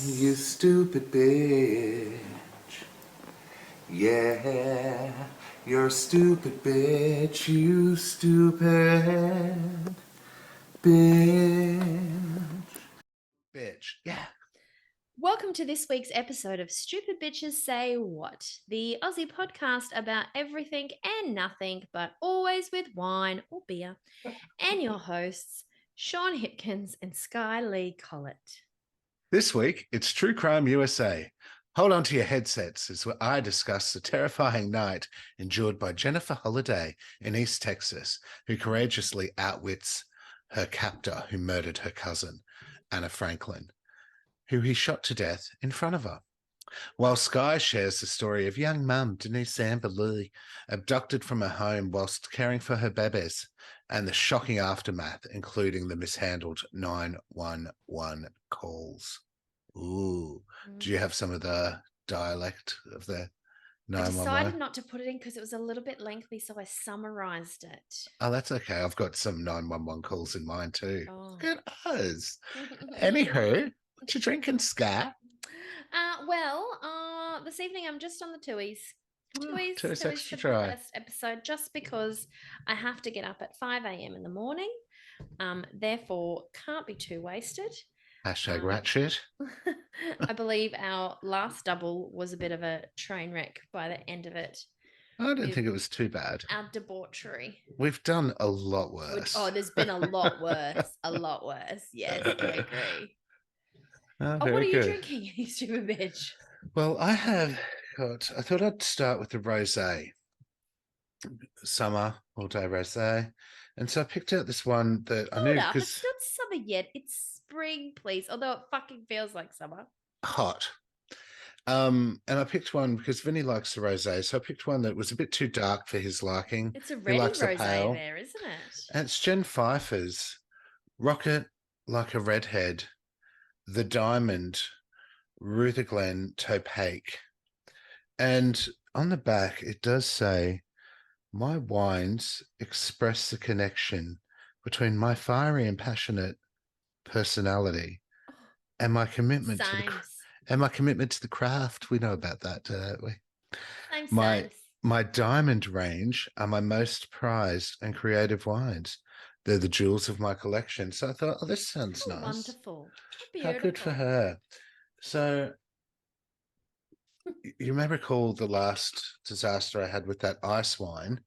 You stupid bitch. Yeah, you're a stupid bitch. You stupid bitch. Bitch. Yeah. Welcome to this week's episode of Stupid Bitches Say What, the Aussie podcast about everything and nothing, but always with wine or beer. And your hosts, Sean Hipkins and Skye Lee Collett. This week, it's True Crime USA. Hold on to your headsets as I discuss the terrifying night endured by Jennifer Holliday in East Texas, who courageously outwits her captor who murdered her cousin, Anna Franklin, who he shot to death in front of her. While Skye shares the story of young mum Denise Amber Lee, abducted from her home whilst caring for her babies, and the shocking aftermath, including the mishandled 911 calls. Ooh, do you have some of the dialect of the I 911? decided not to put it in because it was a little bit lengthy, so I summarised it. Oh, that's okay. I've got some 911 calls in mine too. Oh. Look at us. Anywho, what you drinking, Skye? This evening I'm just on the Tuies. Two's Tuies extra for the dry. first episode, just because I have to get up at 5 a.m. in the morning. Therefore, can't be too wasted. Hashtag ratchet. I believe our last double was a bit of a train wreck by the end of it. I don't think it was too bad. Our debauchery. We've done a lot worse. There's been a lot worse. A lot worse. Yes, I agree. Oh, what are you good. drinking, you stupid bitch? Well, I thought I'd start with the rosé. Summer, all day rosé. And so I picked out this one that I knew because it's not summer yet. It's spring, please. Although it fucking feels like summer. Hot. And I picked one because Vinny likes the rosé, so I picked one that was a bit too dark for his liking. It's a ready rosé there, isn't it? And it's Jen Pfeiffer's Rocket Like a Redhead, The Diamond, Rutherglen Taupe. And on the back, it does say, my wines express the connection between my fiery and passionate personality and my commitment to the craft. We know about that, don't we? My diamond range are my most prized and creative wines. They're the jewels of my collection. So I thought, this sounds nice. Wonderful. How good for her. So you may recall the last disaster I had with that ice wine.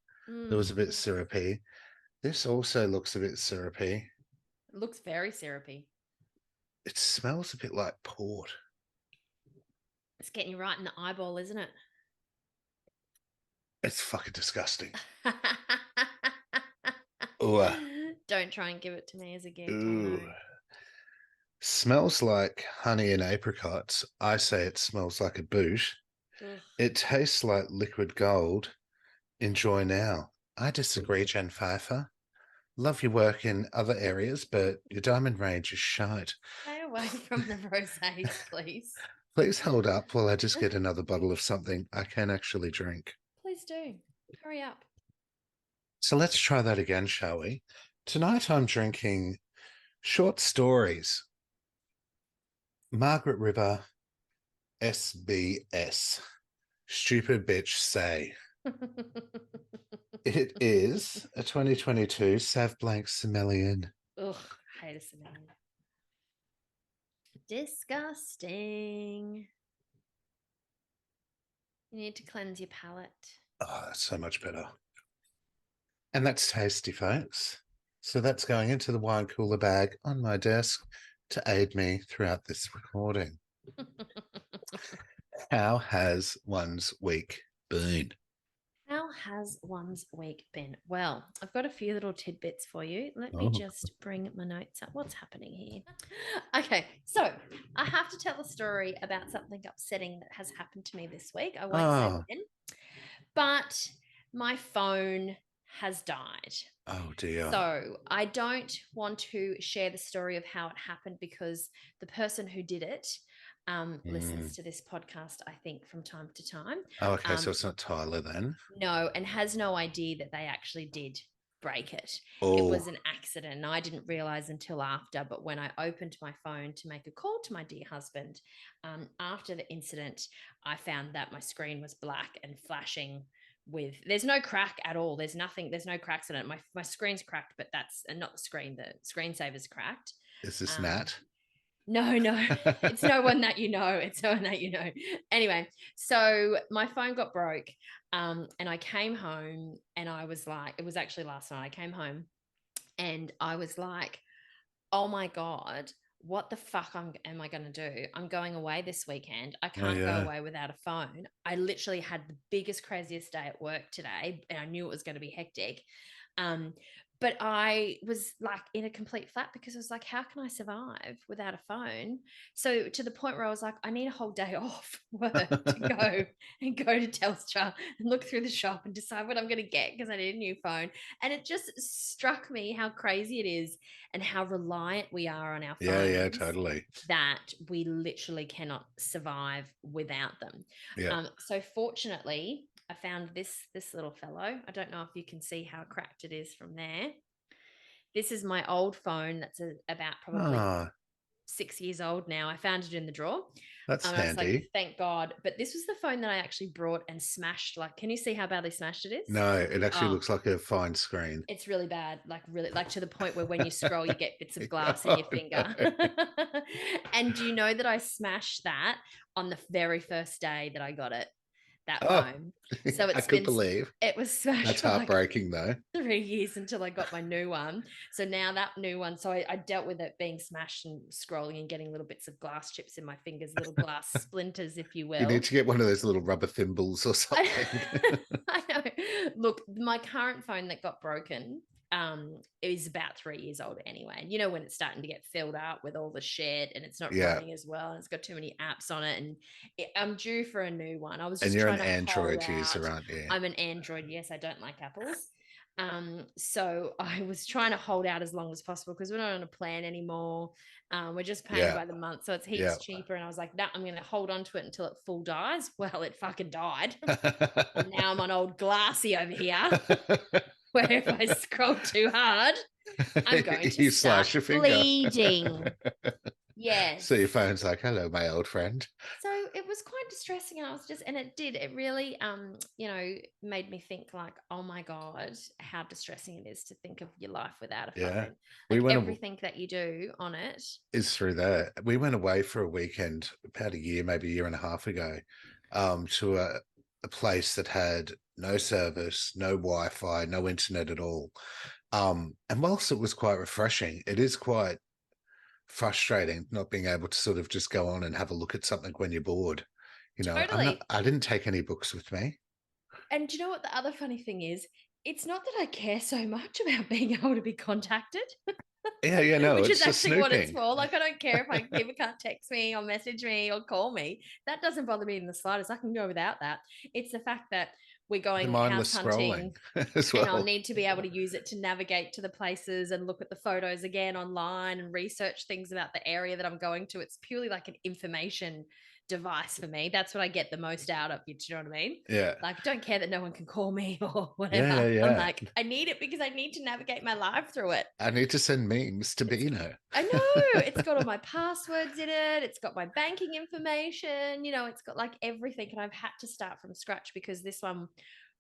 That was a bit syrupy. This also looks a bit syrupy. It looks very syrupy. It smells a bit like port. It's getting you right in the eyeball, isn't it? It's fucking disgusting. Ooh. Don't try and give it to me as a gift. Ooh. Smells like honey and apricots. I say it smells like a boot. Ugh. It tastes like liquid gold. Enjoy now. I disagree, Jen Pfeiffer. Love your work in other areas, but your diamond range is shite. Stay away from the rosés, please. Please hold up while I just get another bottle of something I can actually drink. Please do. Hurry up. So let's try that again, shall we? Tonight I'm drinking short stories. Margaret River, SBS. Stupid Bitch Say. It is a 2022 Sav Blanc Semelian. Ugh, I hate a Semelian. Disgusting. You need to cleanse your palate. Oh, that's so much better. And that's tasty, folks. So that's going into the wine cooler bag on my desk to aid me throughout this recording. How has one's week been? How has one's week been? Well, I've got a few little tidbits for you. Let me just bring my notes up. What's happening here? Okay, so I have to tell a story about something upsetting that has happened to me this week. I won't say when, but my phone has died. Oh, dear. So I don't want to share the story of how it happened because the person who did it listens to this podcast, I think, from time to time. Oh, okay, so it's not Tyler then? No, and has no idea that they actually did break it. It Oh, was an accident. And I didn't realize until after, but when I opened my phone to make a call to my dear husband, after the incident, I found that my screen was black and flashing with, there's no crack at all. There's nothing, there's no cracks in it. My screen's cracked, but that's not the screen, the screensaver's cracked. is this Um, Nat? no, it's no one that you know. It's no one that you know. Anyway, so my phone got broke, and I came home, and I was like, it was actually last night. I came home, and I was like, oh my god, what the fuck am I going to do? I'm going away this weekend. I Oh can't go yeah. away without a phone. I literally had the biggest, craziest day at work today, and I knew it was going to be hectic. Um, but I was like in a complete flat because I was like, how can I survive without a phone? So to the point where I was like, I need a whole day off work to go to Telstra and look through the shop and decide what I'm going to get because I need a new phone. And it just struck me how crazy it is and how reliant we are on our Yeah, phones totally. that we literally cannot survive without them. Yeah. So fortunately, I found this little fellow. I don't know if you can see how cracked it is from there. This is my old phone that's about probably Ah, 6 years old now. I found it in the drawer. that's I was like, handy. thank God. But this was the phone that I actually brought and smashed. Like, can you see how badly smashed it is? No, it actually Oh, looks like a fine screen. it's really bad, like really, like to the point where when you scroll, you get bits of glass in Oh, your finger. no. And do you know that I smashed that on the very first day that I got it, that Oh, phone? So I could believe. it was smashed That's for like heartbreaking though. 3 years until I got my new one. So now that new one, so I dealt with it being smashed and scrolling and getting little bits of glass chips in my fingers, little glass splinters, if you You need will. to get one of those little rubber thimbles or something. I know. Look, my current phone that got broken is about 3 years old anyway. And you know when it's starting to get filled up with all the shit and it's not Yeah. running as well and it's got too many apps on it and I'm due for a new one. I was And just you're trying an to hold Android user, out. aren't you? I'm an Android. Yes, I don't like apples. So I was trying to hold out as long as possible because we're not on a plan anymore. We're just paying Yeah. by the month, so it's heaps Yeah. cheaper. And I was like, nah, I'm going to hold on to it until it full dies. Well, it fucking died. And now I'm on old glassy over here, where if I scroll too hard, I'm going to You start slash your finger. bleeding. So your Yes. phone's like, hello, my old friend. So it was quite distressing. And I was just, and it really, made me think like, oh my God, how distressing it is to think of your life without a Yeah. phone. We Like went everything that you do on it. is through there. We went away for a weekend about a year, maybe a year and a half ago, to a place that had no service, no Wi-Fi, no internet at all. And whilst it was quite refreshing, it is quite frustrating not being able to sort of just go on and have a look at something when you're bored. You know, Totally. I didn't take any books with me. And do you know what the other funny thing is? It's not that I care so much about being able to be contacted. Yeah, no, Which is it's just actually what it's snooping. for. Like, I don't care if people can't text me or message me or call me. That doesn't bother me in the slightest. I can go without that. It's the fact that we're The going house mindless scrolling hunting as and I'll well. need to be able to use it to navigate to the places and look at the photos again online and research things about the area that I'm going to. It's purely like an information device for me. That's what I get the most out of. Do you know what I mean? Yeah. Like, don't care that no one can call me or Yeah, whatever. I'm yeah. like, I need it because I need to navigate my life through it. I need to send memes to It's Bino. I know it's got all my passwords in it. It's got my banking information. It's got like everything. And I've had to start from scratch because this one,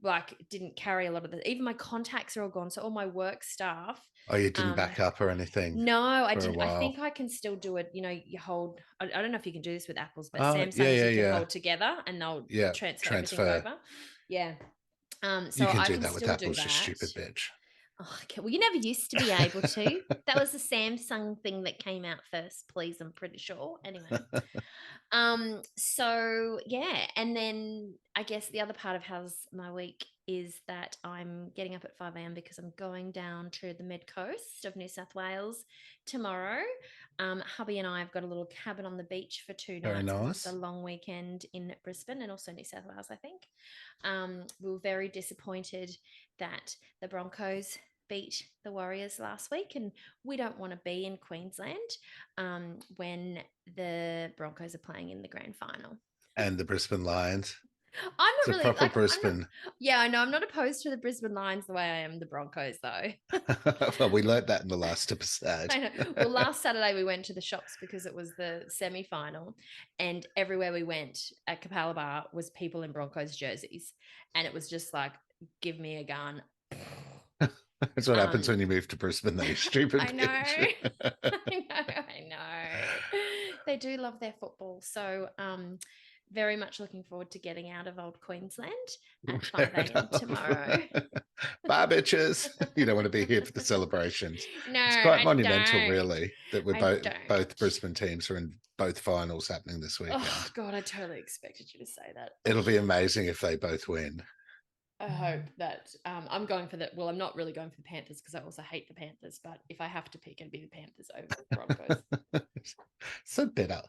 like, didn't carry a lot of the. Even my contacts are all gone. So all my work stuff. Oh, you didn't Um, back up or anything no, I for a didn't. I while. think I can still do it. You hold. I don't know if you can do this with Apples, but Yeah, Samsung's yeah, you can yeah. hold together and they'll Yeah. transfer everything Transfer. over. Yeah. You So can I do can that with still do Apple's you that. stupid bitch. Oh, okay. Well, you never used to be able to. That was the Samsung thing that came out first, please. I'm pretty sure. Anyway. So yeah, and then I guess the other part of how's my week is that I'm getting up at 5 a.m. because I'm going down to the mid coast of New South Wales tomorrow. Hubby and I have got a little cabin on the beach for 2 nights Very because it's a nice. long weekend in Brisbane and also New South Wales, I think. We were very disappointed that the Broncos beat the Warriors last week, and we don't want to be in Queensland when the Broncos are playing in the grand final. And the Brisbane Lions. I'm not It's a really proper like I'm not. Brisbane. Yeah, I know. I'm not opposed to the Brisbane Lions the way I am the Broncos, though. Well, we learned that in the last episode. I know. Well, last Saturday we went to the shops because it was the semi-final, and everywhere we went at Capalaba was people in Broncos jerseys, and it was just like, give me a gun. That's what happens when you move to Brisbane, though, you stupid I know. bitch. I know. They do love their football. So very much looking forward to getting out of old Queensland at 5 a.m. tomorrow. Bye, bitches. You don't want to be here for the celebrations. No, It's quite I monumental, don't. really, that we're I both don't. Brisbane teams are in both finals happening this weekend. Oh God, I totally expected you to say that. It'll be amazing if they both win. I hope that I'm going for that. Well, I'm not really going for the Panthers because I also hate the Panthers. But if I have to pick, it'd be the Panthers over the Broncos. So bitter.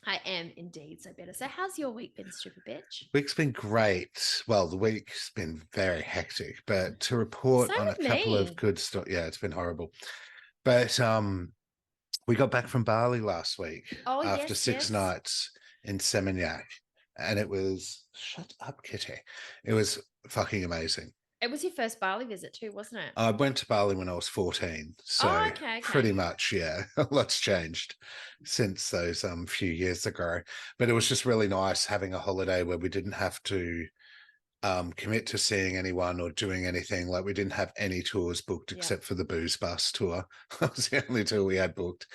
I am indeed so bitter. So, how's your week been, stupid bitch? Week's been great. Well, the week's been very hectic, but to report Same on a with couple me. of good stuff. Yeah, it's been horrible. But we got back from Bali last week after 6 nights in Seminyak, and it was shut up, Kitty. It was fucking amazing. It was your first Bali visit too, wasn't it? I went to Bali when I was 14, so okay. pretty much, yeah, a lot's changed since those few years ago. But it was just really nice having a holiday where we didn't have to commit to seeing anyone or doing anything. Like, we didn't have any tours booked except for the booze bus tour. That was the only tour we had booked.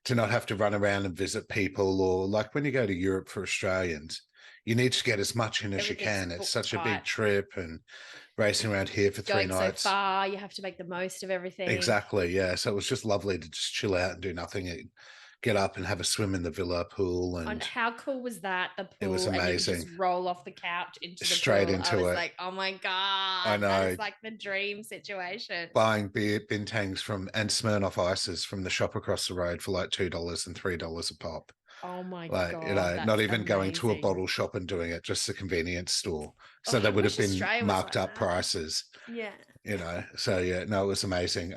To not have to run around and visit people, or like when you go to Europe for Australians, you need to get as much in as you can. It's such a big trip, and racing around here for 3 nights. So far, you have to make the most of everything. Exactly, yeah. So it was just lovely to just chill out and do nothing. And get up and have a swim in the villa pool. And how cool was that? The pool. It was amazing. And you just roll off the couch into the straight pool. into I was it. like, oh my God. I know. That is like the dream situation. Buying beer bintangs and Smirnoff ices from the shop across the road for like $2 and $3 a pop. Oh my God. You know, not even going to a bottle shop and doing it, just a convenience store. So they would have been marked up prices. Yeah. You know, so yeah, no, it was amazing.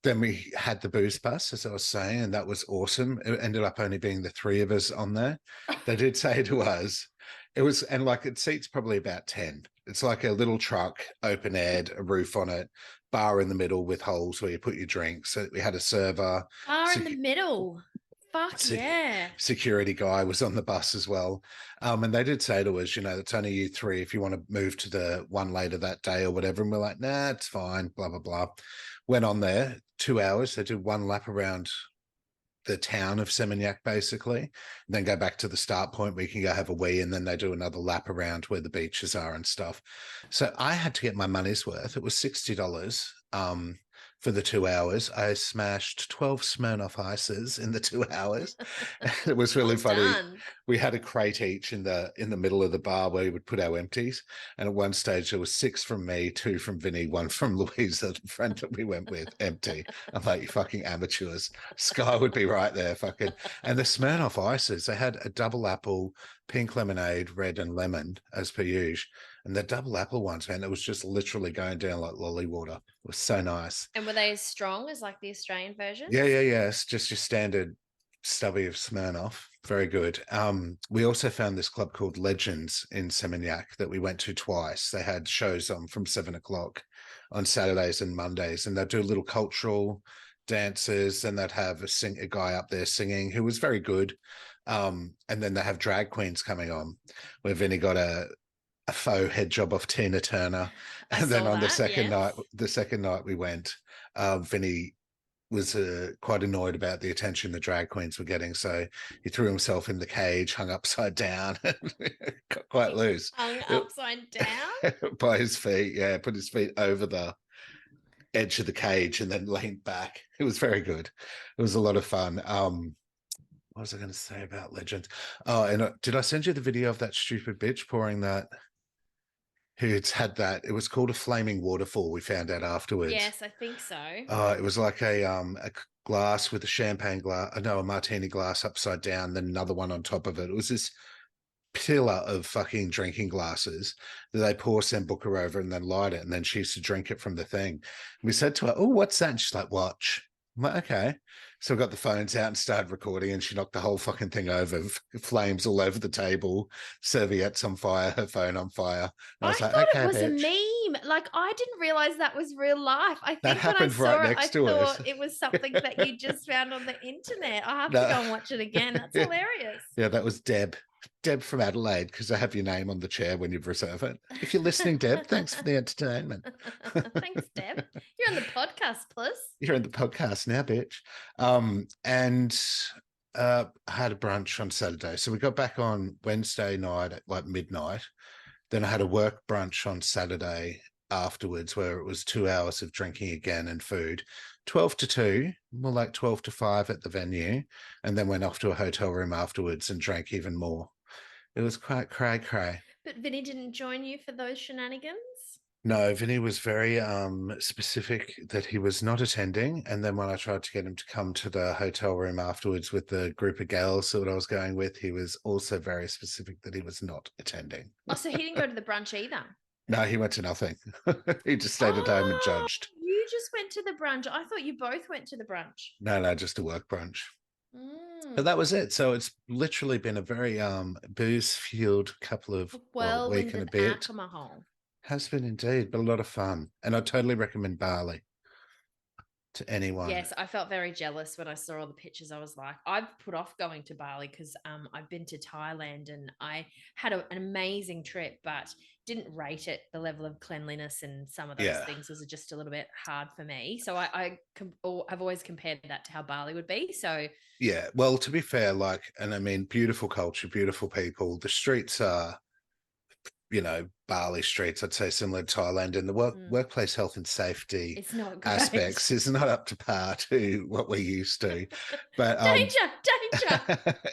Then we had the booze bus, as I was saying, and that was awesome. It ended up only being the 3 of us on there. They did say to us, it seats probably about 10. It's like a little truck, open aired, a roof on it, bar in the middle with holes where you put your drinks. So we had a server. Bar in the middle. Fuck yeah. Security guy was on the bus as well. And they did say to us, you know, it's only you 3 if you want to move to the one later that day or whatever. And we're like, nah, it's fine, blah, blah, blah. Went on there, 2 hours. They did 1 lap around the town of Seminyak, basically, and then go back to the start point where you can go have a wee, and then they do another lap around where the beaches are and stuff. So I had to get my money's worth. It was $60 for the 2 hours. I smashed 12 Smirnoff ices in the 2 hours. It was really funny. We had a crate each in the middle of the bar where we would put our empties. And at one stage there was 6 from me, 2 from Vinny, 1 from Louisa, the friend that we went with, empty. I'm like, you fucking amateurs. Skye would be right there, fucking. And the Smirnoff ices, they had a double apple, pink lemonade, red and lemon, as per usual. And the double apple ones, man, it was just literally going down like lolly water. It was so nice. And were they as strong as like the Australian version? Yeah. It's just your standard stubby of Smirnoff. Very good. We also found this club called Legends in Seminyak that we went to twice. They had shows on from 7 o'clock on Saturdays and Mondays, and they'd do little cultural dances, and they'd have a guy up there singing who was very good. And then they have drag queens coming on, where Vinny got a faux head job off Tina Turner. And then on the second night we went, Vinny was quite annoyed about the attention the drag queens were getting. So he threw himself in the cage, hung upside down, got quite loose. Hung upside down? By his feet, yeah. Put his feet over the edge of the cage and then leaned back. It was very good. It was a lot of fun. What was I going to say about Legends? Oh, and did I send you the video of that stupid bitch pouring that? Who's had that? It was called a flaming waterfall. We found out afterwards. Yes, I think so. It was like a glass with a champagne glass, a martini glass upside down, then another one on top of it. It was this pillar of fucking drinking glasses that they pour Sambuca over and then light it, and then she used to drink it from the thing. We said to her, "Oh, what's that?" And she's like, "Watch." I'm like, okay. So I got the phones out and started recording, and she knocked the whole fucking thing over, flames all over the table, serviettes on fire, her phone on fire. And I I was like, thought it okay, was a bitch. meme. Like, I didn't realize that was real life. I That think when I happened right saw it, next I to us. thought it was something that you just found on the internet. I have to No. go and watch it again. That's hilarious. Yeah, that was Deb. Deb from Adelaide, because I have your name on the chair when you reserve it. If you're listening, Deb, thanks for the entertainment. Thanks, Deb. You're on the podcast, plus. You're in the podcast now, bitch. And I had a brunch on Saturday. So we got back on Wednesday night at like midnight. Then I had a work brunch on Saturday afterwards, where it was 2 hours of drinking again and food. 12 to 2, more like 12 to 5 at the venue, and then went off to a hotel room afterwards and drank even more. It was quite cray. But Vinny didn't join you for those shenanigans? No, Vinny was very specific that he was not attending. And then when I tried to get him to come to the hotel room afterwards with the group of girls that I was going with, he was also very specific that he was not attending. Oh, so he didn't go to the brunch either? No, he went to nothing. He just stayed at home and judged. You just went to the brunch. I thought you both went to the brunch. No, just a work brunch. But Mm. that was it. So it's literally been a very booze-fueled couple of week and a with bit. alcohol. Has been indeed, but a lot of fun. And I totally recommend Bali to anyone. Yes, I felt very jealous when I saw all the pictures. I was like, I've put off going to Bali because I've been to Thailand and I had an amazing trip, but didn't rate it. The level of cleanliness and some of those things was just a little bit hard for me. So I've always compared that to how Bali would be. So yeah, well, to be fair, like, and I mean, beautiful culture, beautiful people. The streets are, Bali streets, I'd say similar to Thailand, and the workplace health and safety it's not aspects is not up to par to what we're used to. But danger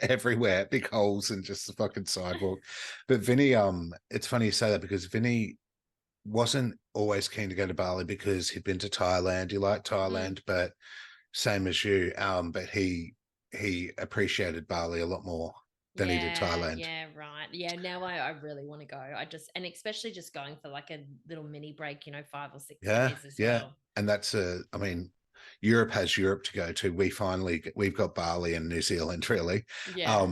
everywhere, big holes in just the fucking sidewalk. But Vinny, it's funny you say that, because Vinny wasn't always keen to go to Bali because he'd been to Thailand. He liked Thailand, but same as you, but he appreciated Bali a lot more than he did Thailand. Yeah, right. Yeah, now I really want to go. And especially just going for like a little mini break, 5 or 6 days as well. And that's I mean, Europe has Europe to go to. We've got Bali and New Zealand, really. Yeah.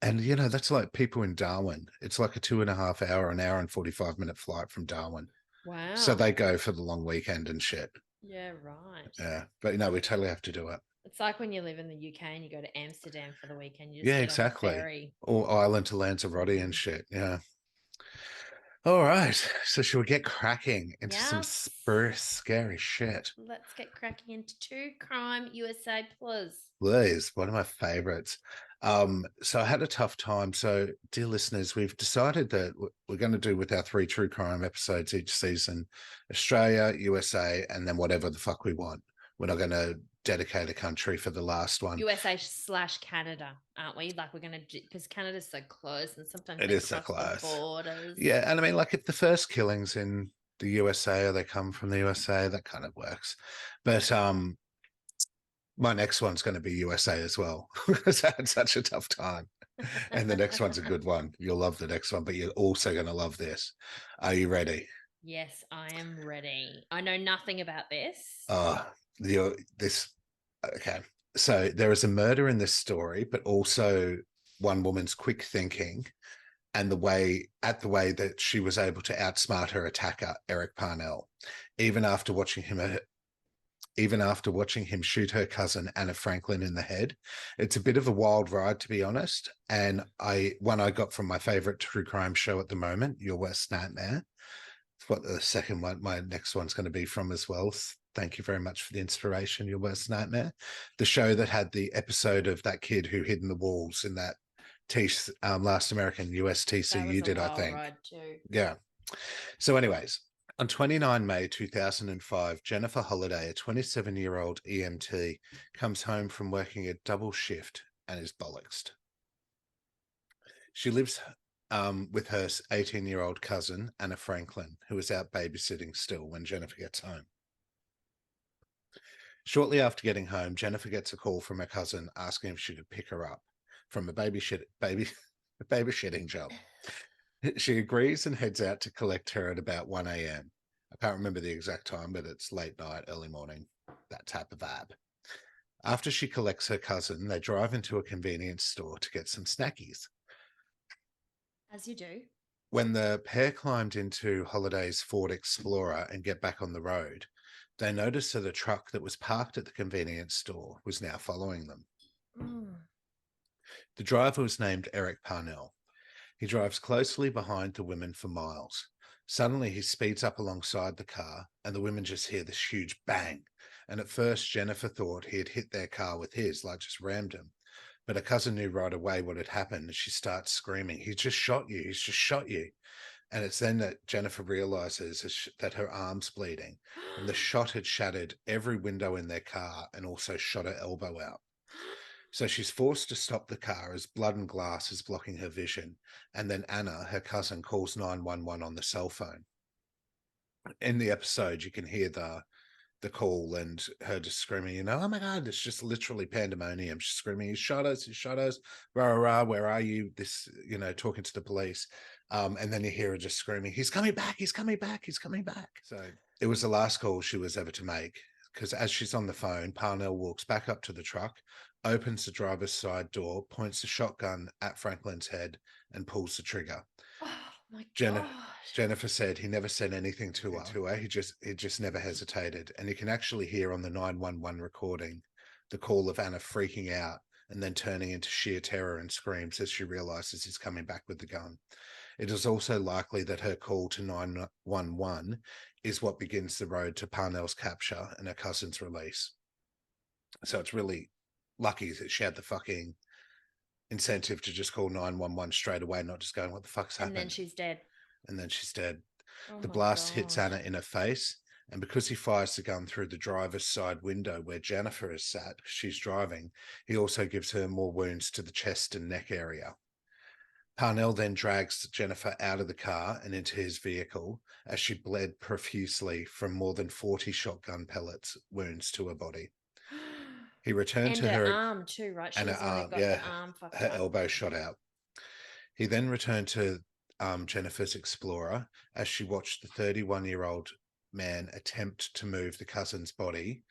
And that's like people in Darwin. It's like a 2.5 hour, an hour and 45-minute flight from Darwin. Wow. So they go for the long weekend and shit. Yeah, right. Yeah. But we totally have to do it. It's like when you live in the UK and you go to Amsterdam for the weekend. You just Yeah, get exactly. on the ferry. Or Ireland to Lanzarote and shit. Yeah. All right. So should we get cracking into some scary shit? Let's get cracking into True Crime USA Plus. Please, one of my favorites. So I had a tough time. So, dear listeners, we've decided that we're going to do with our 3 true crime episodes each season, Australia, USA, and then whatever the fuck we want. We're not going to dedicate a country for the last one. USA/Canada, aren't we? Like, we're going to, because Canada's so close and sometimes it is so close. Borders. Yeah. And I mean, like, if the first killings in the USA or they come from the USA, that kind of works. But my next one's going to be USA as well, because I had such a tough time. And the next one's a good one. You'll love the next one, but you're also going to love this. Are you ready? Yes, I am ready. I know nothing about this. Okay. So there is a murder in this story, but also one woman's quick thinking and the way that she was able to outsmart her attacker, Eric Parnell, even after watching him shoot her cousin Anna Franklin in the head. It's a bit of a wild ride, to be honest. And I got from my favorite true crime show at the moment, Your Worst Nightmare. It's what the second one, my next one's going to be from as well. Thank you very much for the inspiration, Your Worst Nightmare. The show that had the episode of that kid who hid in the walls in that last American USTC you did, I think. Ride too. Yeah. So anyways, on 29 May 2005, Jennifer Holliday, a 27-year-old EMT, comes home from working a double shift and is bollocksed. She lives with her 18-year-old cousin, Anna Franklin, who is out babysitting still when Jennifer gets home. Shortly after getting home, Jennifer gets a call from her cousin asking if she could pick her up from a babysitting job. She agrees and heads out to collect her at about 1 a.m. I can't remember the exact time, but it's late night, early morning, that type of vibe. After she collects her cousin, they drive into a convenience store to get some snackies. As you do. When the pair climbed into Holiday's Ford Explorer and get back on the road, they noticed that a truck that was parked at the convenience store was now following them. Mm. The driver was named Eric Parnell. He drives closely behind the women for miles. Suddenly, he speeds up alongside the car, and the women just hear this huge bang. And at first, Jennifer thought he had hit their car with his, like just rammed him. But her cousin knew right away what had happened, and she starts screaming, "He's just shot you! He's just shot you!" And it's then that Jennifer realizes that her arm's bleeding, and the shot had shattered every window in their car and also shot her elbow out. So she's forced to stop the car as blood and glass is blocking her vision. And then Anna, her cousin, calls 911 on the cell phone. In the episode, you can hear the call and her just screaming, oh my God, it's just literally pandemonium. She's screaming, he shot us, rah, rah, rah, where are you? This, talking to the police. And then you hear her just screaming, he's coming back, he's coming back, he's coming back. So it was the last call she was ever to make, because as she's on the phone, Parnell walks back up to the truck, opens the driver's side door, points the shotgun at Franklin's head, and pulls the trigger. Oh my Jennifer, gosh. Jennifer said he never said anything to her. He just never hesitated. And you can actually hear on the 911 recording the call of Anna freaking out and then turning into sheer terror and screams as she realizes he's coming back with the gun. It is also likely that her call to 911 is what begins the road to Parnell's capture and her cousin's release. So it's really lucky that she had the fucking incentive to just call 911 straight away, not just going, what the fuck's happened? And then she's dead. And then she's dead. Oh The my blast hits gosh. Anna in her face, and because he fires the gun through the driver's side window where Jennifer is sat, she's driving, he also gives her more wounds to the chest and neck area. Parnell then drags Jennifer out of the car and into his vehicle as she bled profusely from more than 40 shotgun pellets wounds to her body. He returned And to her her arm too, right? and her She's only arm, got the arm fucked her up. elbow shot out. He then returned to Jennifer's Explorer as she watched the 31-year-old man attempt to move the cousin's body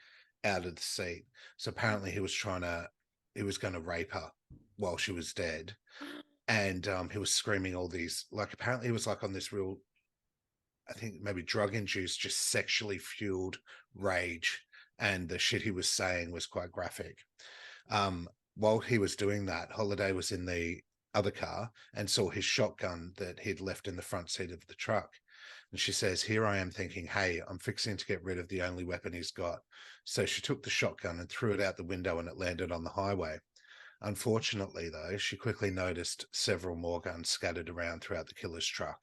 out of the seat. So apparently he was going to rape her while she was dead. And he was screaming all these, like, apparently he was like on this real, I think maybe drug-induced, just sexually fueled rage. And the shit he was saying was quite graphic. While he was doing that, Holliday was in the other car and saw his shotgun that he'd left in the front seat of the truck. And she says, here I am thinking, hey, I'm fixing to get rid of the only weapon he's got. So she took the shotgun and threw it out the window, and it landed on the highway. Unfortunately, though, she quickly noticed several more guns scattered around throughout the killer's truck.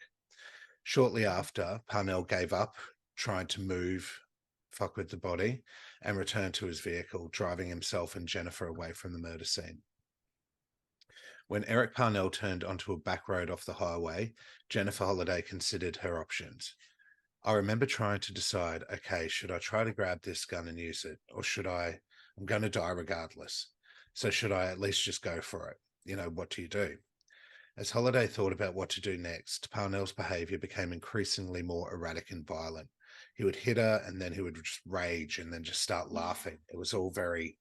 Shortly after, Parnell gave up trying to fuck with the body, and returned to his vehicle, driving himself and Jennifer away from the murder scene. When Eric Parnell turned onto a back road off the highway, Jennifer Holliday considered her options. I remember trying to decide, okay, should I try to grab this gun and use it, or I'm going to die regardless. So should I at least just go for it? What do you do? As Holliday thought about what to do next, Parnell's behavior became increasingly more erratic and violent. He would hit her, and then he would just rage and then just start laughing. It was all very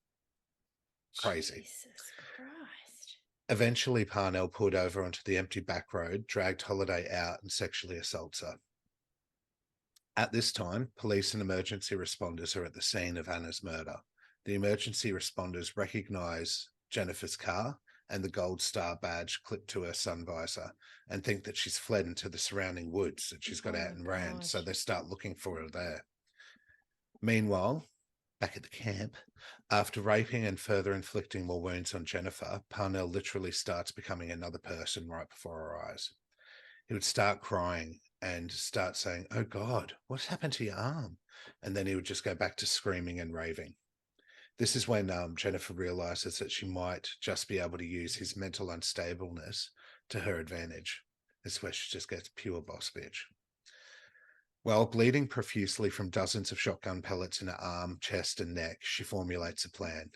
crazy. Jesus Christ. Eventually, Parnell pulled over onto the empty back road, dragged Holliday out, and sexually assaults her. At this time, police and emergency responders are at the scene of Anna's murder. The emergency responders recognize Jennifer's car and the gold star badge clipped to her sun visor and think that she's fled into the surrounding woods, that she's got out and ran. So they start looking for her there. Meanwhile, back at the camp, after raping and further inflicting more wounds on Jennifer, Parnell literally starts becoming another person right before her eyes. He would start crying and start saying, oh God, what's happened to your arm? And then he would just go back to screaming and raving. This is when Jennifer realizes that she might just be able to use his mental unstableness to her advantage. This is where she just gets pure boss bitch. While bleeding profusely from dozens of shotgun pellets in her arm, chest, and neck, she formulates a plan.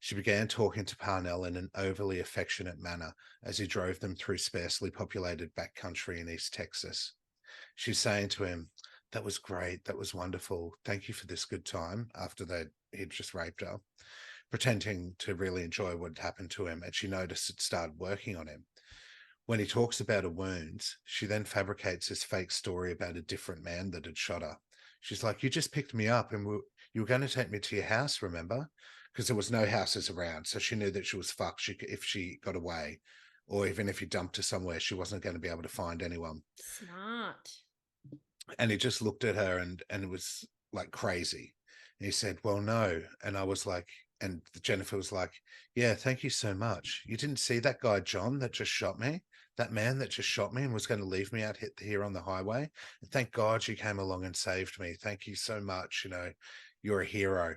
She began talking to Parnell in an overly affectionate manner as he drove them through sparsely populated backcountry in East Texas. She's saying to him, that was great, that was wonderful, thank you for this good time, after he'd just raped her. pretending to really enjoy what had happened to him, and she noticed it started working on him. When he talks about her wounds, she then fabricates this fake story about a different man that had shot her. She's like, you just picked me up and you were going to take me to your house, remember? Because there was no houses around. So she knew that she was fucked if she got away, or even if you dumped her somewhere, she wasn't going to be able to find anyone. Smart. And he just looked at her and it was like crazy. And he said, well, no. And I was like, and Jennifer was like, yeah, thank you so much. You didn't see that guy, John, that just shot me? That man that just shot me and was going to leave me out here on the highway? And thank God you came along and saved me. Thank you so much. You know, you're a hero.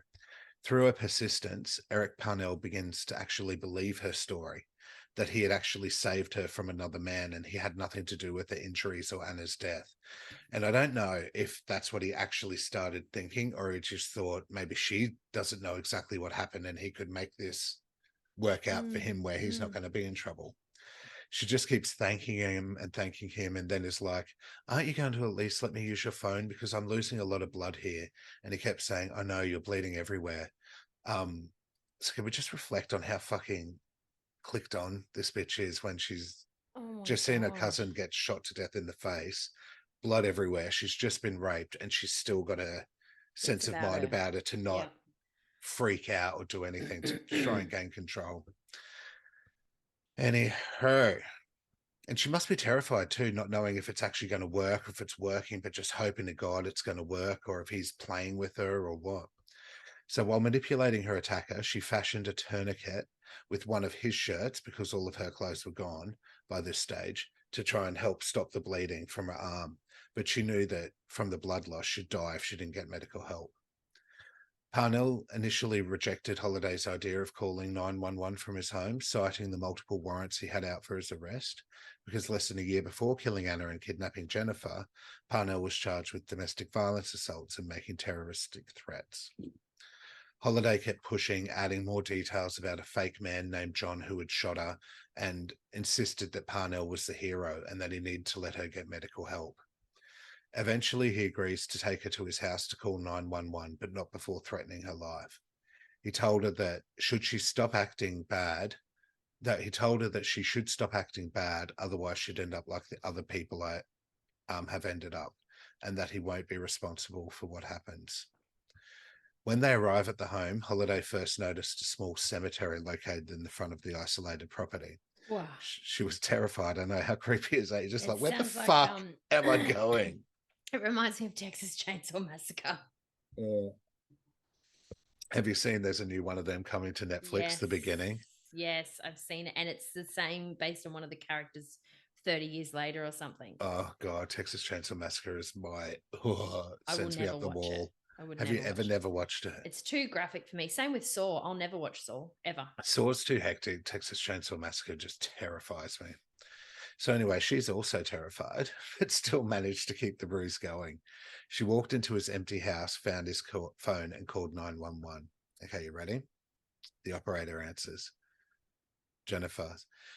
Through her persistence, Eric Parnell begins to actually believe her story, that he had actually saved her from another man and he had nothing to do with the injuries or Anna's death. And I don't know if that's what he actually started thinking, or he just thought maybe she doesn't know exactly what happened and he could make this work out for him where he's not going to be in trouble. She just keeps thanking him, and then is like, aren't you going to at least let me use your phone? Because I'm losing a lot of blood here. And he kept saying, I know, you're bleeding everywhere. So can we just reflect on how fucking clicked on this bitch is when she's just seen her cousin get shot to death in the face, blood everywhere. She's just been raped and she's still got a sense of mind about it to not freak out or do anything to try and gain control. Anyhow, and she must be terrified too, not knowing if it's actually going to work, if it's working, but just hoping to God it's going to work, or if he's playing with her or what. So while manipulating her attacker, she fashioned a tourniquet with one of his shirts, because all of her clothes were gone by this stage, to try and help stop the bleeding from her arm. But she knew that from the blood loss, she'd die if she didn't get medical help. Parnell initially rejected Holliday's idea of calling 911 from his home, citing the multiple warrants he had out for his arrest, because less than a year before killing Anna and kidnapping Jennifer, Parnell was charged with domestic violence assaults and making terroristic threats. Holliday kept pushing, adding more details about a fake man named John who had shot her, and insisted that Parnell was the hero and that he needed to let her get medical help. Eventually, he agrees to take her to his house to call 911, but not before threatening her life. He told her that should she stop acting bad, she should stop acting bad, otherwise she'd end up like the other people I have ended up, and that he won't be responsible for what happens. When they arrive at the home, Holliday first noticed a small cemetery located in the front of the isolated property. Wow. She was terrified. I know, how creepy is that? You're just like, where the fuck am I going? It reminds me of Texas Chainsaw Massacre. Have you seen there's a new one of them coming to Netflix, yes. The Beginning? Yes, I've seen it. And it's the same based on one of the characters 30 years later or something. Oh, God. Texas Chainsaw Massacre is sends me up the wall. Have you never watched it? It's too graphic for me. Same with Saw. I'll never watch Saw, ever. Saw's too hectic. Texas Chainsaw Massacre just terrifies me. So anyway, she's also terrified, but still managed to keep the bruise going. She walked into his empty house, found his phone, and called 911. Okay, you ready? The operator answers. Jennifer,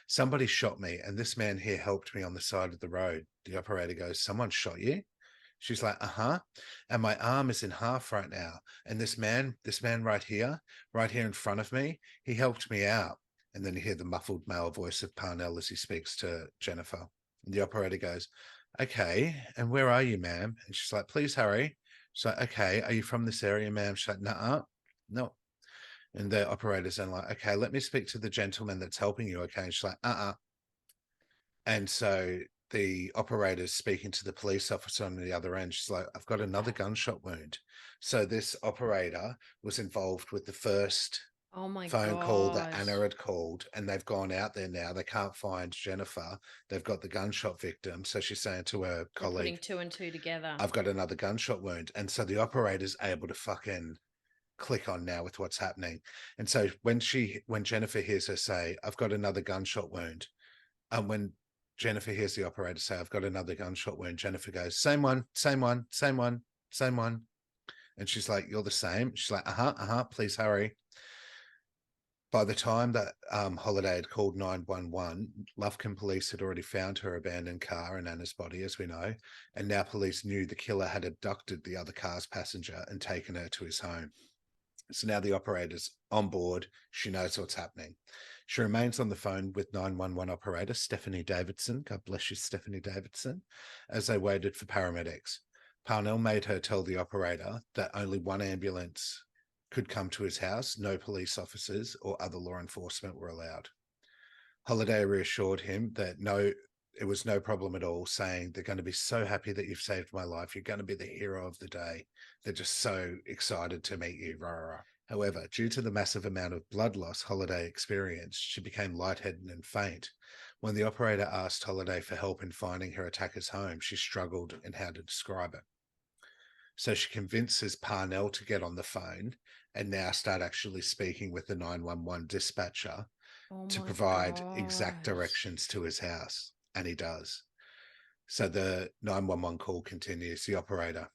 somebody shot me, and this man here helped me on the side of the road. The operator goes, someone shot you? She's like, uh-huh. And my arm is in half right now. And this man right here in front of me, he helped me out. And then you hear the muffled male voice of Parnell as he speaks to Jennifer. And the operator goes, okay, and where are you, ma'am? And she's like, please hurry. She's like, okay, are you from this area, ma'am? She's like, nuh-uh, no. And the operator's then like, okay, let me speak to the gentleman that's helping you, okay? And she's like, uh-uh. And so the operator's speaking to the police officer on the other end. She's like, I've got another gunshot wound. So this operator was involved with the first phone call that Anna had called, and they've gone out there now. They can't find Jennifer. They've got the gunshot victim. So she's saying to her colleague, putting two and two together, I've got another gunshot wound. And so the operator's able to fucking click on now with what's happening. And so when Jennifer hears her say, I've got another gunshot wound, and when Jennifer hears the operator say, I've got another gunshot wound, Jennifer goes, same one, same one, same one, same one. And she's like, you're the same? She's like, please hurry. By the time that Holliday had called 911, Lufkin police had already found her abandoned car and Anna's body, as we know, and now police knew the killer had abducted the other car's passenger and taken her to his home. So now the operator's on board. She knows what's happening. She remains on the phone with 911 operator Stephanie Davidson. God bless you, Stephanie Davidson, as they waited for paramedics. Parnell made her tell the operator that only one ambulance could come to his house. No police officers or other law enforcement were allowed. Holliday reassured him that it was no problem at all, saying they're going to be so happy that you've saved my life. You're going to be the hero of the day. They're just so excited to meet you. Rah, rah. However, due to the massive amount of blood loss Holliday experienced, she became lightheaded and faint. When the operator asked Holliday for help in finding her attacker's home, she struggled in how to describe it. So she convinces Parnell to get on the phone and now start actually speaking with the 911 dispatcher Oh to my provide exact God. directions to his house. And he does. So the 911 call continues. The operator,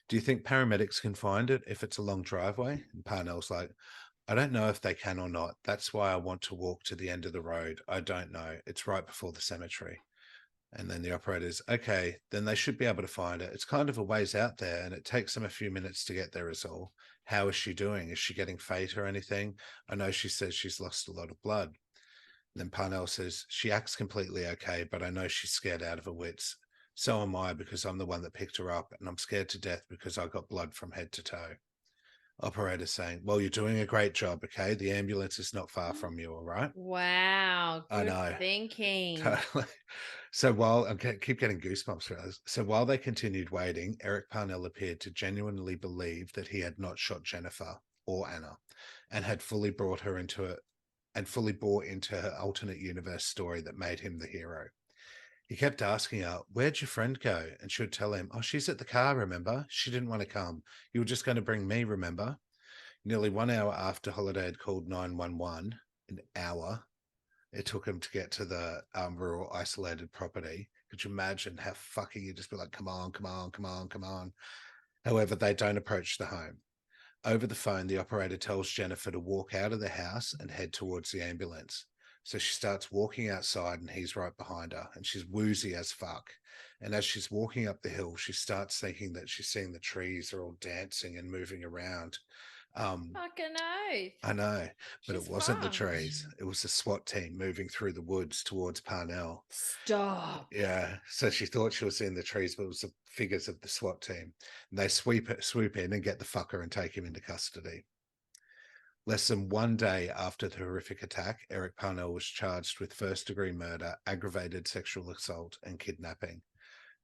do you think paramedics can find it if it's a long driveway? And Parnell's like, I don't know if they can or not. That's why I want to walk to the end of the road. I don't know. It's right before the cemetery. And then the operator's, okay, then they should be able to find it. It's kind of a ways out there and it takes them a few minutes to get there is all. How is she doing? Is she getting faint or anything? I know she says she's lost a lot of blood. And then Parnell says, she acts completely okay, but I know she's scared out of her wits. So am I, because I'm the one that picked her up, and I'm scared to death because I got blood from head to toe. Operator saying, well, you're doing a great job, okay? The ambulance is not far from you, all right? Wow. I Good know. thinking. Totally. So while I keep getting goosebumps for us. So while they continued waiting, Eric Parnell appeared to genuinely believe that he had not shot Jennifer or Anna and had fully brought her into it and fully bought into her alternate universe story that made him the hero. He kept asking her, where'd your friend go? And she would tell him, oh, she's at the car, remember? She didn't want to come. You were just going to bring me, remember? Nearly 1 hour after Holiday had called 911, an hour it took him to get to the rural isolated property. Could you imagine how fucking you just be like, come on, come on, come on, come on. However, they don't approach the home. Over the phone, the operator tells Jennifer to walk out of the house and head towards the ambulance. So she starts walking outside and he's right behind her and she's woozy as fuck. And as she's walking up the hill, she starts thinking that she's seeing the trees are all dancing and moving around. Fucking oath. I know, but it She's wasn't the fucked. trees. It was the SWAT team moving through the woods towards Parnell. Stop. Yeah, so she thought she was seeing the trees, but it was the figures of the SWAT team. And they swoop in and get the fucker and take him into custody. Less than 1 day after the horrific attack, Eric Parnell was charged with first-degree murder, aggravated sexual assault, and kidnapping.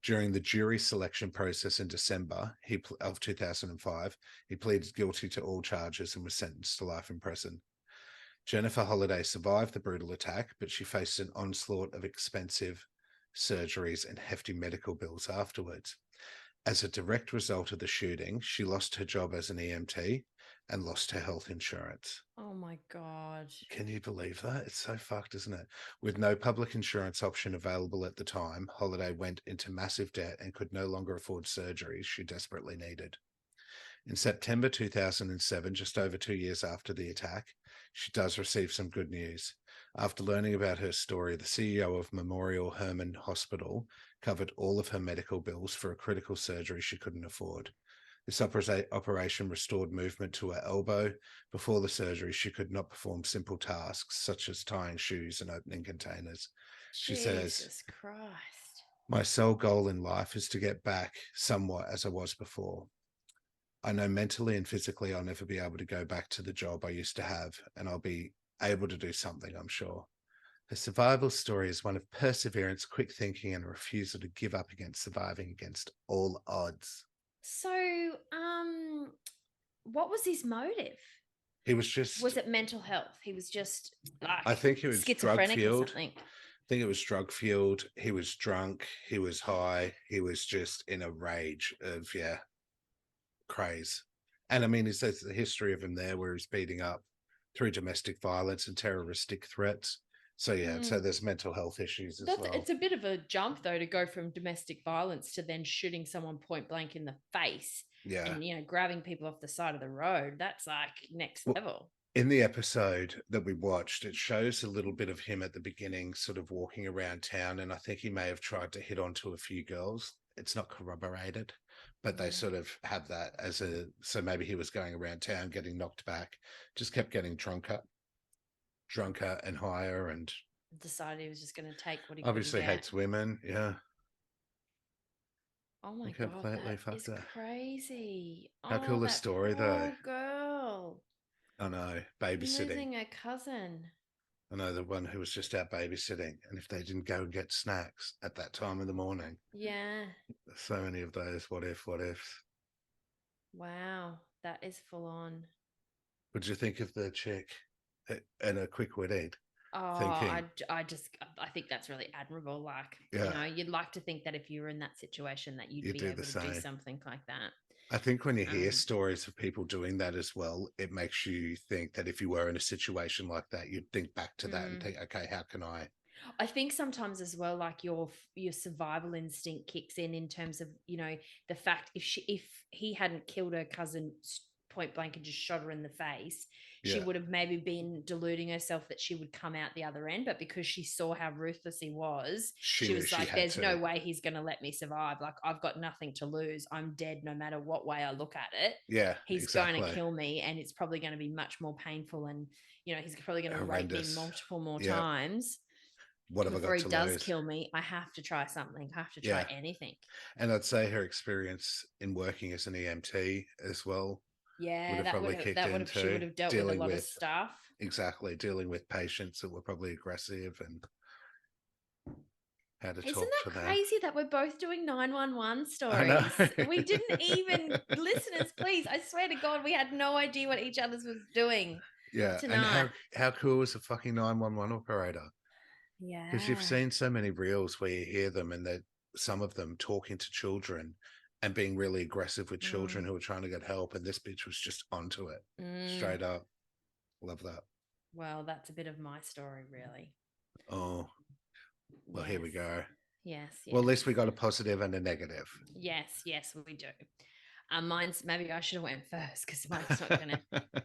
During the jury selection process in December of 2005, he pleaded guilty to all charges and was sentenced to life in prison. Jennifer Holliday survived the brutal attack, but she faced an onslaught of expensive surgeries and hefty medical bills afterwards. As a direct result of the shooting, she lost her job as an EMT and lost her health insurance. Oh my God. Can you believe that? It's so fucked, isn't it? With no public insurance option available at the time, Holliday went into massive debt and could no longer afford surgeries she desperately needed. In September 2007, just over 2 years after the attack, she does receive some good news. After learning about her story, the CEO of Memorial Hermann Hospital covered all of her medical bills for a critical surgery she couldn't afford. This operation restored movement to her elbow. Before the surgery, she could not perform simple tasks such as tying shoes and opening containers. She says, Jesus Christ. my sole goal in life is to get back somewhat as I was before. I know mentally and physically I'll never be able to go back to the job I used to have, and I'll be able to do something, I'm sure. Her survival story is one of perseverance, quick thinking, and a refusal to give up against surviving against all odds. So, what was his motive? He was just, Was it mental health? He was just like I think he was drug schizophrenic or fueled. something. I think it was drug fueled. He was drunk. He was high. He was just in a rage of, craze. And I mean, there's the history of him there where he's beating up through domestic violence and terroristic threats. So, so there's mental health issues as well. It's a bit of a jump, though, to go from domestic violence to then shooting someone point blank in the face Yeah. and, grabbing people off the side of the road. That's like next level. In the episode that we watched, it shows a little bit of him at the beginning, sort of walking around town. And I think he may have tried to hit onto a few girls. It's not corroborated, but they sort of have that as a, so maybe he was going around town getting knocked back, just kept getting drunker and higher, and Decided he was just going to take what he couldn't obviously get. hates women. Yeah. Oh my God, Completely that fucked is up. crazy. How Oh, cool a that story though. poor girl I know, babysitting. losing her cousin. I know the one who was just out babysitting, and if they didn't go and get snacks at that time of the morning, Yeah. so many of those what ifs. Wow, that is full on. What did you think of the chick and a quick witted Oh, thinking, I think that's really admirable. Like, yeah, you'd like to think that if you were in that situation, that you'd you be do the able to do same. something like that. I think when you hear Um, stories of people doing that as well, it makes you think that if you were in a situation like that, you'd think back to that and mm. think, okay, how can I? I think sometimes as well, like your survival instinct kicks in terms of the fact if he hadn't killed her cousin point blank and just shot her in the face, she Yeah, would have maybe been deluding herself that she would come out the other end. But because she saw how ruthless he was, she she knew was she like, had "There's no to. way he's going to let me survive. Like I've got nothing to lose. I'm dead no matter what way I look at it. Yeah, He's going to exactly. kill me, and it's probably going to be much more painful and." He's probably going to rape me Horrendous. multiple more Yeah. times What have I before got he to does lose? kill me. I have to try something. I have to try Yeah. anything. And I'd say her experience in working as an EMT as well would Yeah, have probably kicked she would into have dealt with a dealing lot of with, stuff. exactly, dealing with patients that were probably aggressive and how to Isn't talk to that them. crazy that we're both doing 911 I know. stories? We didn't even, listeners, please, I swear to God, we had no idea what each other's was doing Yeah. And tonight. how cool is a fucking 911 operator? Because you've Yeah. seen so many reels where you hear them and that some of them talking to children and being really aggressive with children Mm, who are trying to get help. And this bitch was just onto it mm. straight up. Love that. Well, that's a bit of my story, really. Oh, well, here Yes. we go. Yes, Well, at yes. least we got a positive and a negative. Yes, yes, we do. Mine's maybe I should have went first because mine's not going to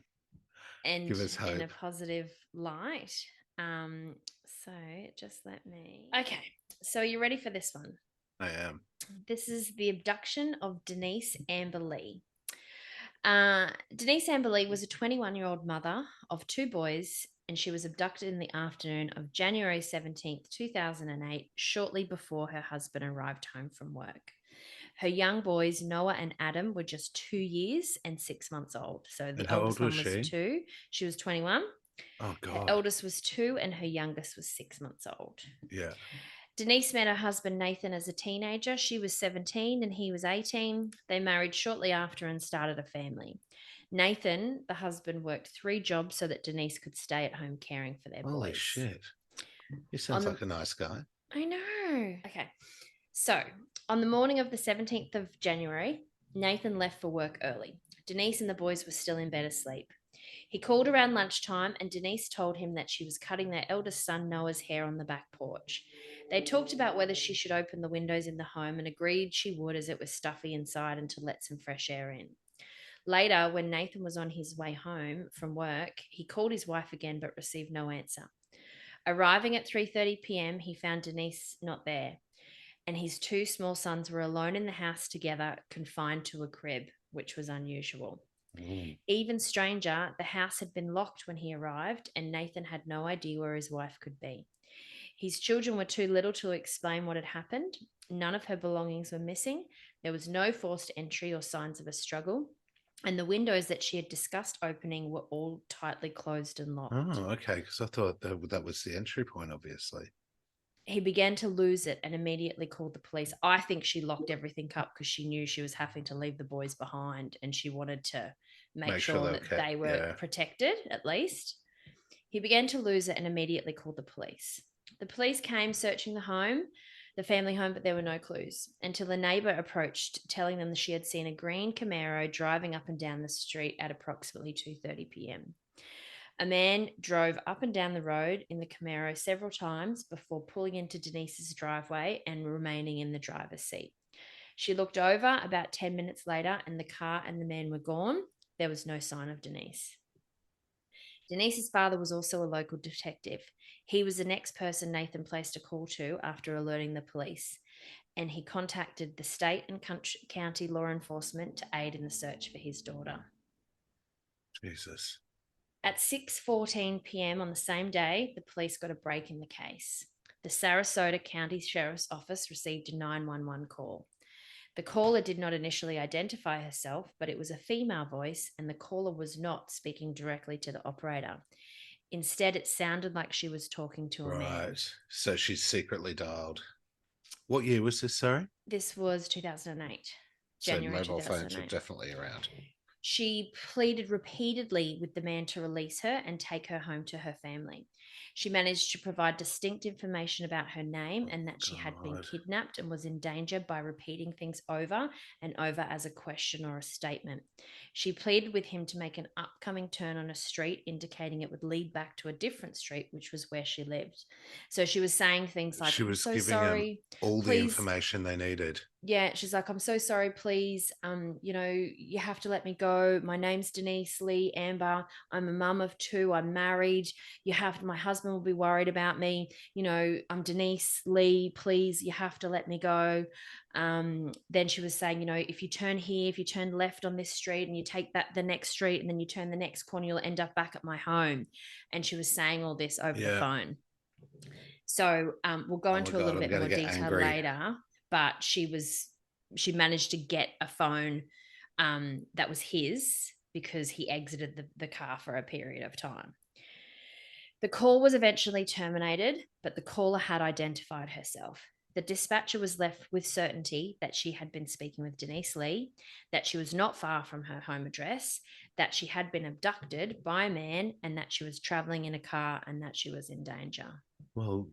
end Give us in a hope. positive light. Um, so just let me. Okay, so you ready for this one? I am. This is the abduction of Denise Amber Lee. Denise Amber Lee was a 21-year-old mother of two boys, and she was abducted in the afternoon of January 17th, 2008, shortly before her husband arrived home from work. Her young boys, Noah and Adam, were just 2 years and 6 months old. So the And how old eldest was one was she? two. She was 21. Oh, Her God. eldest was two, and her youngest was 6 months old. Yeah. Denise met her husband Nathan as a teenager. She was 17 and he was 18. They married shortly after and started a family. Nathan, the husband, worked 3 jobs so that Denise could stay at home caring for their Holy boys. shit. He On sounds the like a nice guy. I know. Okay. So, on the morning of the 17th of January, Nathan left for work early. Denise and the boys were still in bed asleep. He called around lunchtime and Denise told him that she was cutting their eldest son Noah's hair on the back porch. They talked about whether she should open the windows in the home and agreed she would as it was stuffy inside and to let some fresh air in. Later, when Nathan was on his way home from work, he called his wife again but received no answer. Arriving at 3:30 p.m., he found Denise not there, and his two small sons were alone in the house together, confined to a crib, which was unusual. Mm. Even stranger, the house had been locked when he arrived, and Nathan had no idea where his wife could be. His children were too little to explain what had happened. None of her belongings were missing. There was no forced entry or signs of a struggle. And the windows that she had discussed opening were all tightly closed and locked. Oh, okay. Because I thought that was the entry point, obviously. He began to lose it and immediately called the police. I think she locked everything up because she knew she was having to leave the boys behind and she wanted to make Make sure sure they were that kept. they were Yeah. protected at least. He began to lose it and immediately called the police. The police came searching the family home, but there were no clues until a neighbor approached, telling them that she had seen a green Camaro driving up and down the street at approximately 2:30 p.m. A man drove up and down the road in the Camaro several times before pulling into Denise's driveway and remaining in the driver's seat. She looked over about 10 minutes later, and the car and the man were gone. There was no sign of Denise. Denise's father was also a local detective. He was the next person Nathan placed a call to after alerting the police. and he contacted the state and county law enforcement to aid in the search for his daughter. Jesus. At 6:14 p.m. on the same day, the police got a break in the case. The Sarasota County Sheriff's Office received a 911 call. The caller did not initially identify herself, but it was a female voice, and the caller was not speaking directly to the operator. Instead, it sounded like she was talking to a man. Right. So she's secretly dialed. What year was this, sorry? This was 2008, So January mobile phones were 2008. definitely around. She pleaded repeatedly with the man to release her and take her home to her family. She managed to provide distinct information about her name and that she had been God. kidnapped and was in danger by repeating things over and over as a question or a statement. She pleaded with him to make an upcoming turn on a street, indicating it would lead back to a different street, which was where she lived. So she was saying things like, She I'm was so giving them sorry. all the Please, information they needed. yeah, she's like, I'm so sorry, please. You have to let me go. My name's Denise Lee Amber. I'm a mum of two. I'm married. My husband will be worried about me. I'm Denise Lee. Please, you have to let me go. Then she was saying, if you turn here, if you turn left on this street and you take the next street and then you turn the next corner, you'll end up back at my home. And she was saying all this over the phone. So we'll go into a little bit more detail later, but she managed to get a phone that was his because he exited the car for a period of time. The call was eventually terminated, but the caller had identified herself. The dispatcher was left with certainty that she had been speaking with Denise Lee, that she was not far from her home address, that she had been abducted by a man, and that she was traveling in a car and that she was in danger. Well,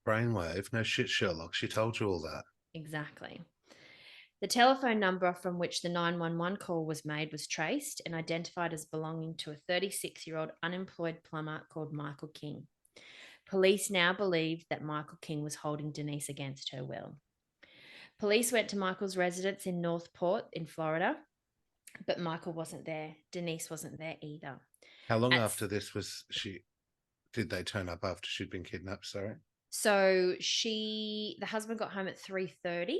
brainwave, no shit, Sherlock. She told you all that. Exactly. The telephone number from which the 911 call was made was traced and identified as belonging to a 36-year-old unemployed plumber called Michael King. Police now believed that Michael King was holding Denise against her will. Police went to Michael's residence in Northport in Florida, but Michael wasn't there. Denise wasn't there either. How long after this did they turn up after she'd been kidnapped? Sorry. So the husband got home at 3:30.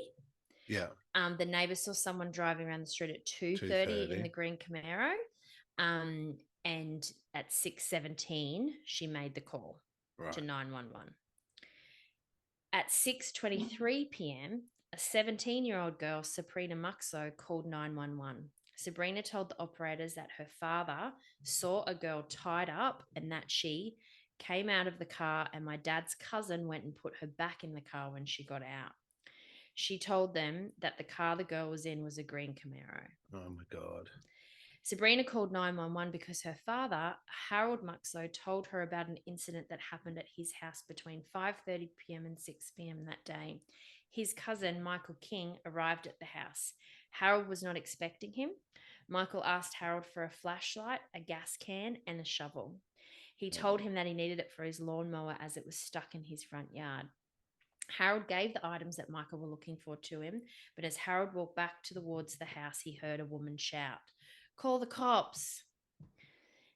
Yeah. The neighbor saw someone driving around the street at 2:30 in the green Camaro. And at 6:17, she made the call to 911. At 6:23 p.m., a 17-year-old girl, Sabrina Muxo, called 911. Sabrina told the operators that her father saw a girl tied up and that she came out of the car and my dad's cousin went and put her back in the car when she got out. She told them that the car the girl was in was a green Camaro. Oh, my God. Sabrina called 911 because her father, Harold Muxo, told her about an incident that happened at his house between 5:30 p.m. and 6 p.m. that day. His cousin, Michael King, arrived at the house. Harold was not expecting him. Michael asked Harold for a flashlight, a gas can, and a shovel. He told him that he needed it for his lawnmower as it was stuck in his front yard. Harold gave the items that Michael were looking for to him, but as Harold walked back towards the house, he heard a woman shout, "Call the cops."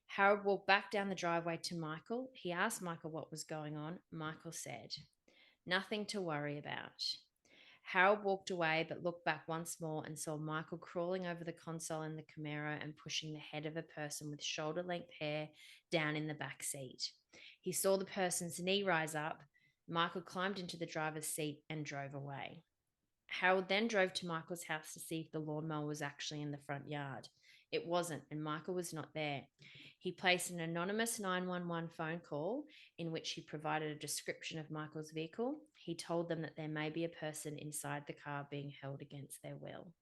Harold walked back down the driveway to Michael. He asked Michael what was going on. Michael said, "Nothing to worry about." Harold walked away but looked back once more and saw Michael crawling over the console in the Camaro and pushing the head of a person with shoulder-length hair down in the back seat. He saw the person's knee rise up. Michael climbed into the driver's seat and drove away. Harold then drove to Michael's house to see if the lawnmower was actually in the front yard. It wasn't, and Michael was not there. He placed an anonymous 911 phone call in which he provided a description of Michael's vehicle. He told them that there may be a person inside the car being held against their will.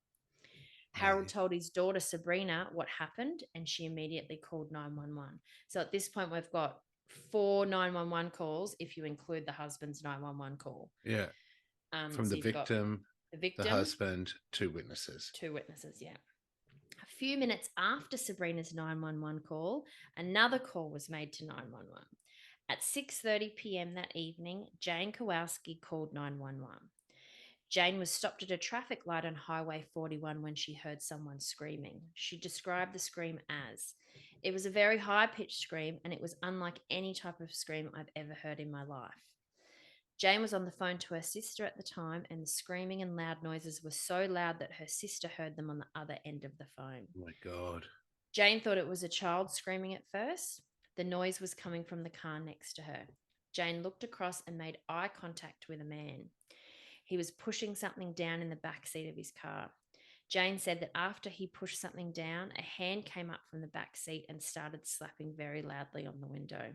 Harold told his daughter Sabrina what happened, and she immediately called 911. So at this point, we've got 4 911 calls if you include the husband's 911 call. Yeah. From so the victim, the husband, 2 witnesses. 2 witnesses, yeah. A few minutes after Sabrina's 911 call, another call was made to 911. At 6:30 p.m. that evening, Jane Kowalski called 911. Jane was stopped at a traffic light on Highway 41 when she heard someone screaming. She described the scream as, "It was a very high-pitched scream and it was unlike any type of scream I've ever heard in my life." Jane was on the phone to her sister at the time, and the screaming and loud noises were so loud that her sister heard them on the other end of the phone. Oh my God. Jane thought it was a child screaming at first. The noise was coming from the car next to her. Jane looked across and made eye contact with a man. He was pushing something down in the back seat of his car. Jane said that after he pushed something down, a hand came up from the back seat and started slapping very loudly on the window.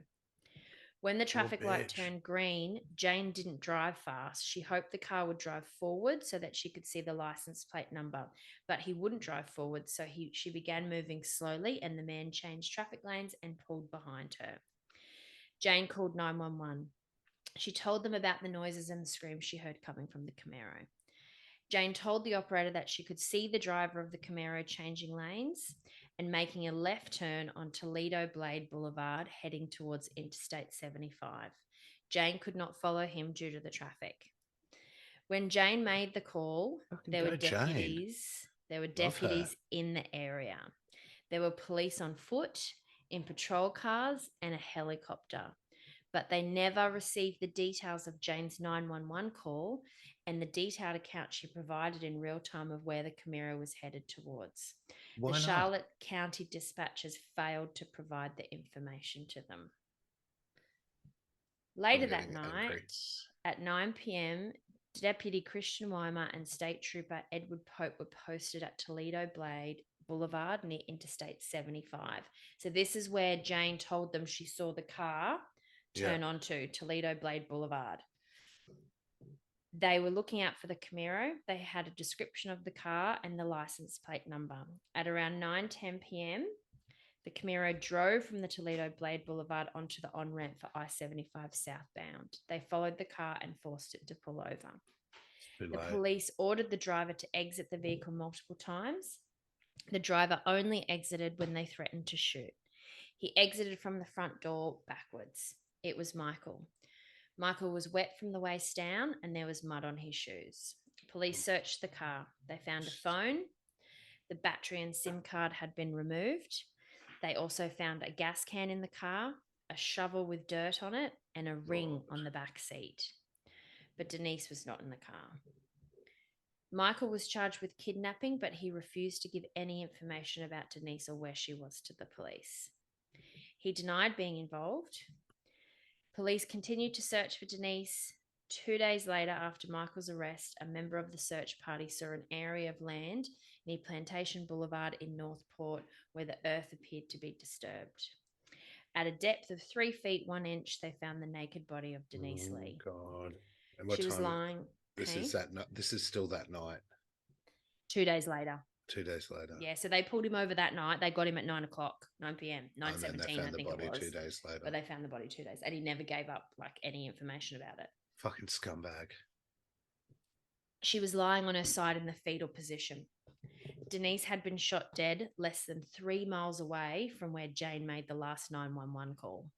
When the traffic light turned green, Jane didn't drive fast. She hoped the car would drive forward so that she could see the license plate number, but he wouldn't drive forward, so she began moving slowly, and the man changed traffic lanes and pulled behind her. Jane called 911. She told them about the noises and the screams she heard coming from the Camaro. Jane told the operator that she could see the driver of the Camaro changing lanes and making a left turn on Toledo Blade Boulevard, heading towards Interstate 75. Jane could not follow him due to the traffic. When Jane made the call, there were deputies in the area. There were police on foot, in patrol cars, and a helicopter. But they never received the details of Jane's 911 call and the detailed account she provided in real time of where the Camaro was headed towards. Why the not? Charlotte County dispatchers failed to provide the information to them. Later that night, at 9 p.m., Deputy Christian Weimer and State Trooper Edward Pope were posted at Toledo Blade Boulevard near Interstate 75. So this is where Jane told them she saw the car turn onto Toledo Blade Boulevard. They were looking out for the Camaro. They had a description of the car and the license plate number. At around 9:10 p.m., the Camaro drove from the Toledo Blade Boulevard onto the on-ramp for I-75 southbound. They followed the car and forced it to pull over. The police ordered the driver to exit the vehicle multiple times. The driver only exited when they threatened to shoot. He exited from the front door backwards. It was Michael. Michael was wet from the waist down and there was mud on his shoes. Police searched the car. They found a phone. The battery and SIM card had been removed. They also found a gas can in the car, a shovel with dirt on it, and a ring on the back seat. But Denise was not in the car. Michael was charged with kidnapping, but he refused to give any information about Denise or where she was to the police. He denied being involved. Police continued to search for Denise. 2 days later, after Michael's arrest, a member of the search party saw an area of land near Plantation Boulevard in Northport where the earth appeared to be disturbed. At a depth of 3 feet 1 inch, they found the naked body of Denise Lee. God. And she was lying. This is still that night. 2 days later. 2 days later. Yeah, so they pulled him over that night. They got him at 9 o'clock, 9 p.m, 9:17, I think it was. They found the body 2 days later. But they found the body 2 days, and he never gave up any information about it. Fucking scumbag. She was lying on her side in the fetal position. Denise had been shot dead less than 3 miles away from where Jane made the last 911 call.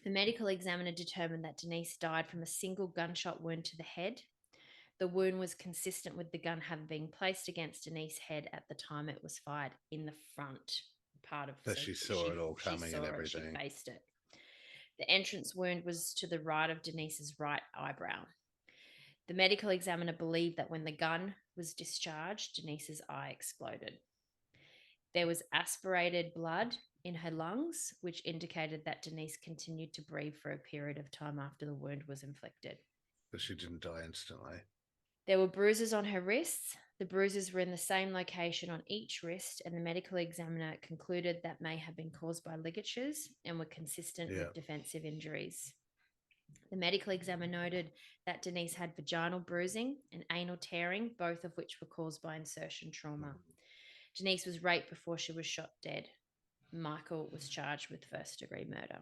The medical examiner determined that Denise died from a single gunshot wound to the head. The wound was consistent with the gun having been placed against Denise's head at the time it was fired in the front part of it. So she saw it all coming and everything. She faced it. The entrance wound was to the right of Denise's right eyebrow. The medical examiner believed that when the gun was discharged, Denise's eye exploded. There was aspirated blood in her lungs, which indicated that Denise continued to breathe for a period of time after the wound was inflicted. But she didn't die instantly. There were bruises on her wrists. The bruises were in the same location on each wrist, and the medical examiner concluded that may have been caused by ligatures and were consistent with defensive injuries. The medical examiner noted that Denise had vaginal bruising and anal tearing, both of which were caused by insertion trauma. Denise was raped before she was shot dead. Michael was charged with first-degree murder.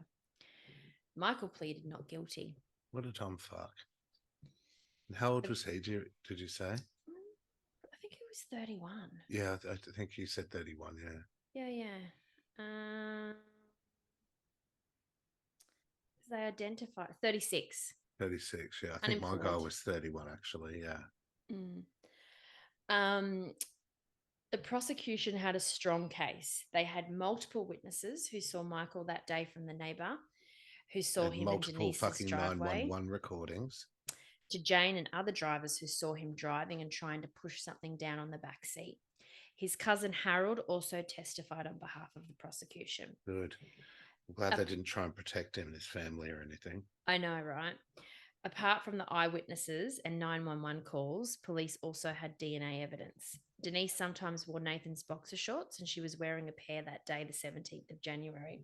Michael pleaded not guilty. What a dumb fuck. And how old was he, did you say? I think he was 31. Yeah, I think you said 31, yeah. Yeah. They identified 36. 36, yeah. I think my guy was 31, actually, yeah. The prosecution had a strong case. They had multiple witnesses who saw Michael that day from the neighbour. who saw him in multiple Denise's fucking driveway, 911 recordings. to Jane and other drivers who saw him driving and trying to push something down on the back seat. His cousin Harold also testified on behalf of the prosecution. Good. I'm glad they didn't try and protect him and his family or anything. I know, right? Apart from the eyewitnesses and 911 calls, police also had DNA evidence. Denise sometimes wore Nathan's boxer shorts, and she was wearing a pair that day, the 17th of January.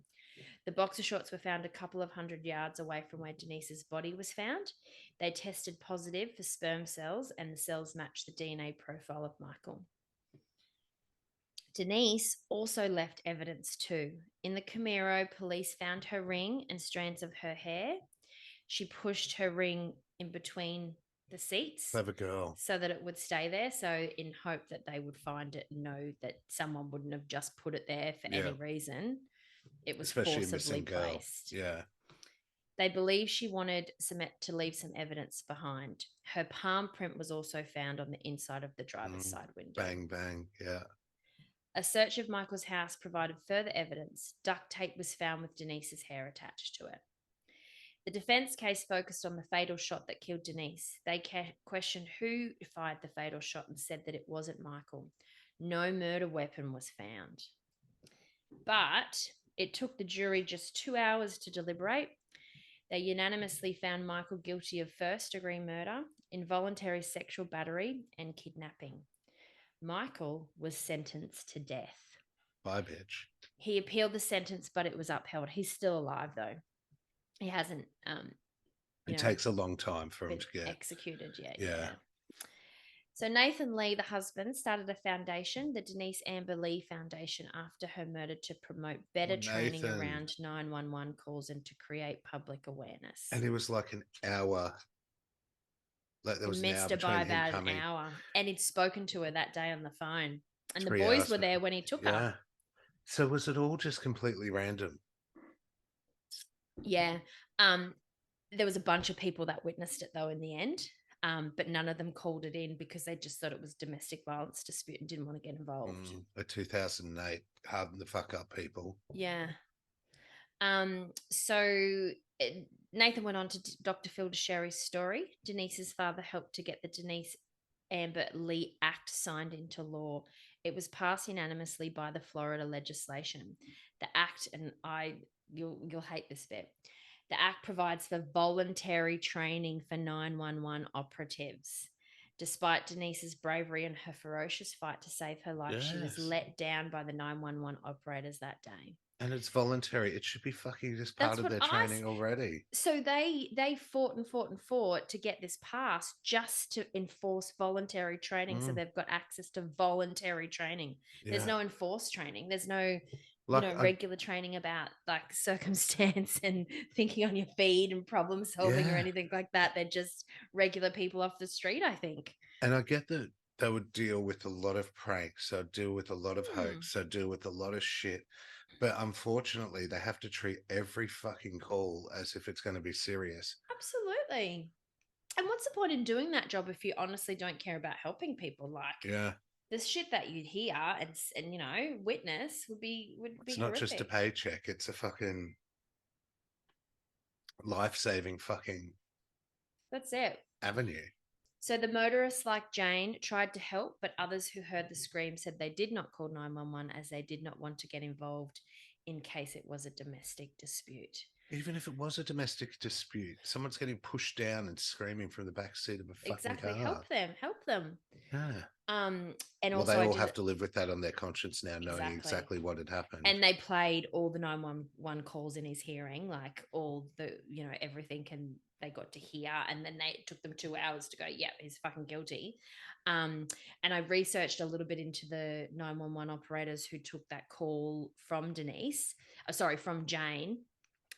The boxer shorts were found a couple of 100 yards away from where Denise's body was found. They tested positive for sperm cells, and the cells matched the DNA profile of Michael. Denise also left evidence too. In the Camaro, police found her ring and strands of her hair. She pushed her ring in between the seats. Clever girl. So that it would stay there. So in hope that they would find it and know that someone wouldn't have just put it there for any reason. It was especially forcibly missing girl. placed. Yeah. They believe she wanted to leave some evidence behind. Her palm print was also found on the inside of the driver's side window. Bang, bang. Yeah. A search of Michael's house provided further evidence. Duct tape was found with Denise's hair attached to it. The defense case focused on the fatal shot that killed Denise. They questioned who fired the fatal shot and said that it wasn't Michael. No murder weapon was found. But it took the jury just 2 hours to deliberate. They unanimously found Michael guilty of first-degree murder, involuntary sexual battery, and kidnapping. Michael was sentenced to death. Bye, bitch. He appealed the sentence, but it was upheld. He's still alive, though. He hasn't. It takes a long time for him to get executed yet. Yeah. So Nathan Lee, the husband, started a foundation, the Denise Amber Lee Foundation, after her murder to promote better training around 911 calls and to create public awareness. And it was like an hour. Like there was an hour between him about coming. An hour. And he'd spoken to her that day on the phone. And 3 the boys were there when he took her. So was it all just completely random? Yeah. There was a bunch of people that witnessed it, though, in the end. But none of them called it in because they just thought it was domestic violence dispute and didn't want to get involved. 2008, harden the fuck up, people. Yeah. Nathan went on to Dr. Phil to share his story. Denise's father helped to get the Denise Amber Lee Act signed into law. It was passed unanimously by the Florida legislation. The Act, and you'll hate this bit. The Act provides for voluntary training for 911 operatives. Despite Denise's bravery and her ferocious fight to save her life, she was let down by the 911 operators that day. And it's voluntary. It should be fucking just part of their training already. So they fought and fought and fought to get this passed just to enforce voluntary training. So they've got access to voluntary training. There's no enforced training. There's no regular training about like circumstance and thinking on your feet and problem solving or anything like that. They're just regular people off the street, I think. And I get that they would deal with a lot of pranks, so deal with a lot of hoax, so deal with a lot of shit. But unfortunately, they have to treat every fucking call as if it's going to be serious. Absolutely. And what's the point in doing that job if you honestly don't care about helping people? Like, the shit that you'd hear and witness would be it's horrific. Not just a paycheck, it's a fucking life-saving fucking avenue. So the motorists like Jane tried to help, but others who heard the scream said they did not call 911 as they did not want to get involved in case it was a domestic dispute. Even if it was a domestic dispute, someone's getting pushed down and screaming from the back seat of a fucking car. Help them. Yeah. And also they all have to live with that on their conscience now, knowing exactly what had happened. And they played all the 911 calls in his hearing, like all the, everything, and they got to hear. And then it took them 2 hours to go, yeah, he's fucking guilty. And I researched a little bit into the 911 operators who took that call from from Jane,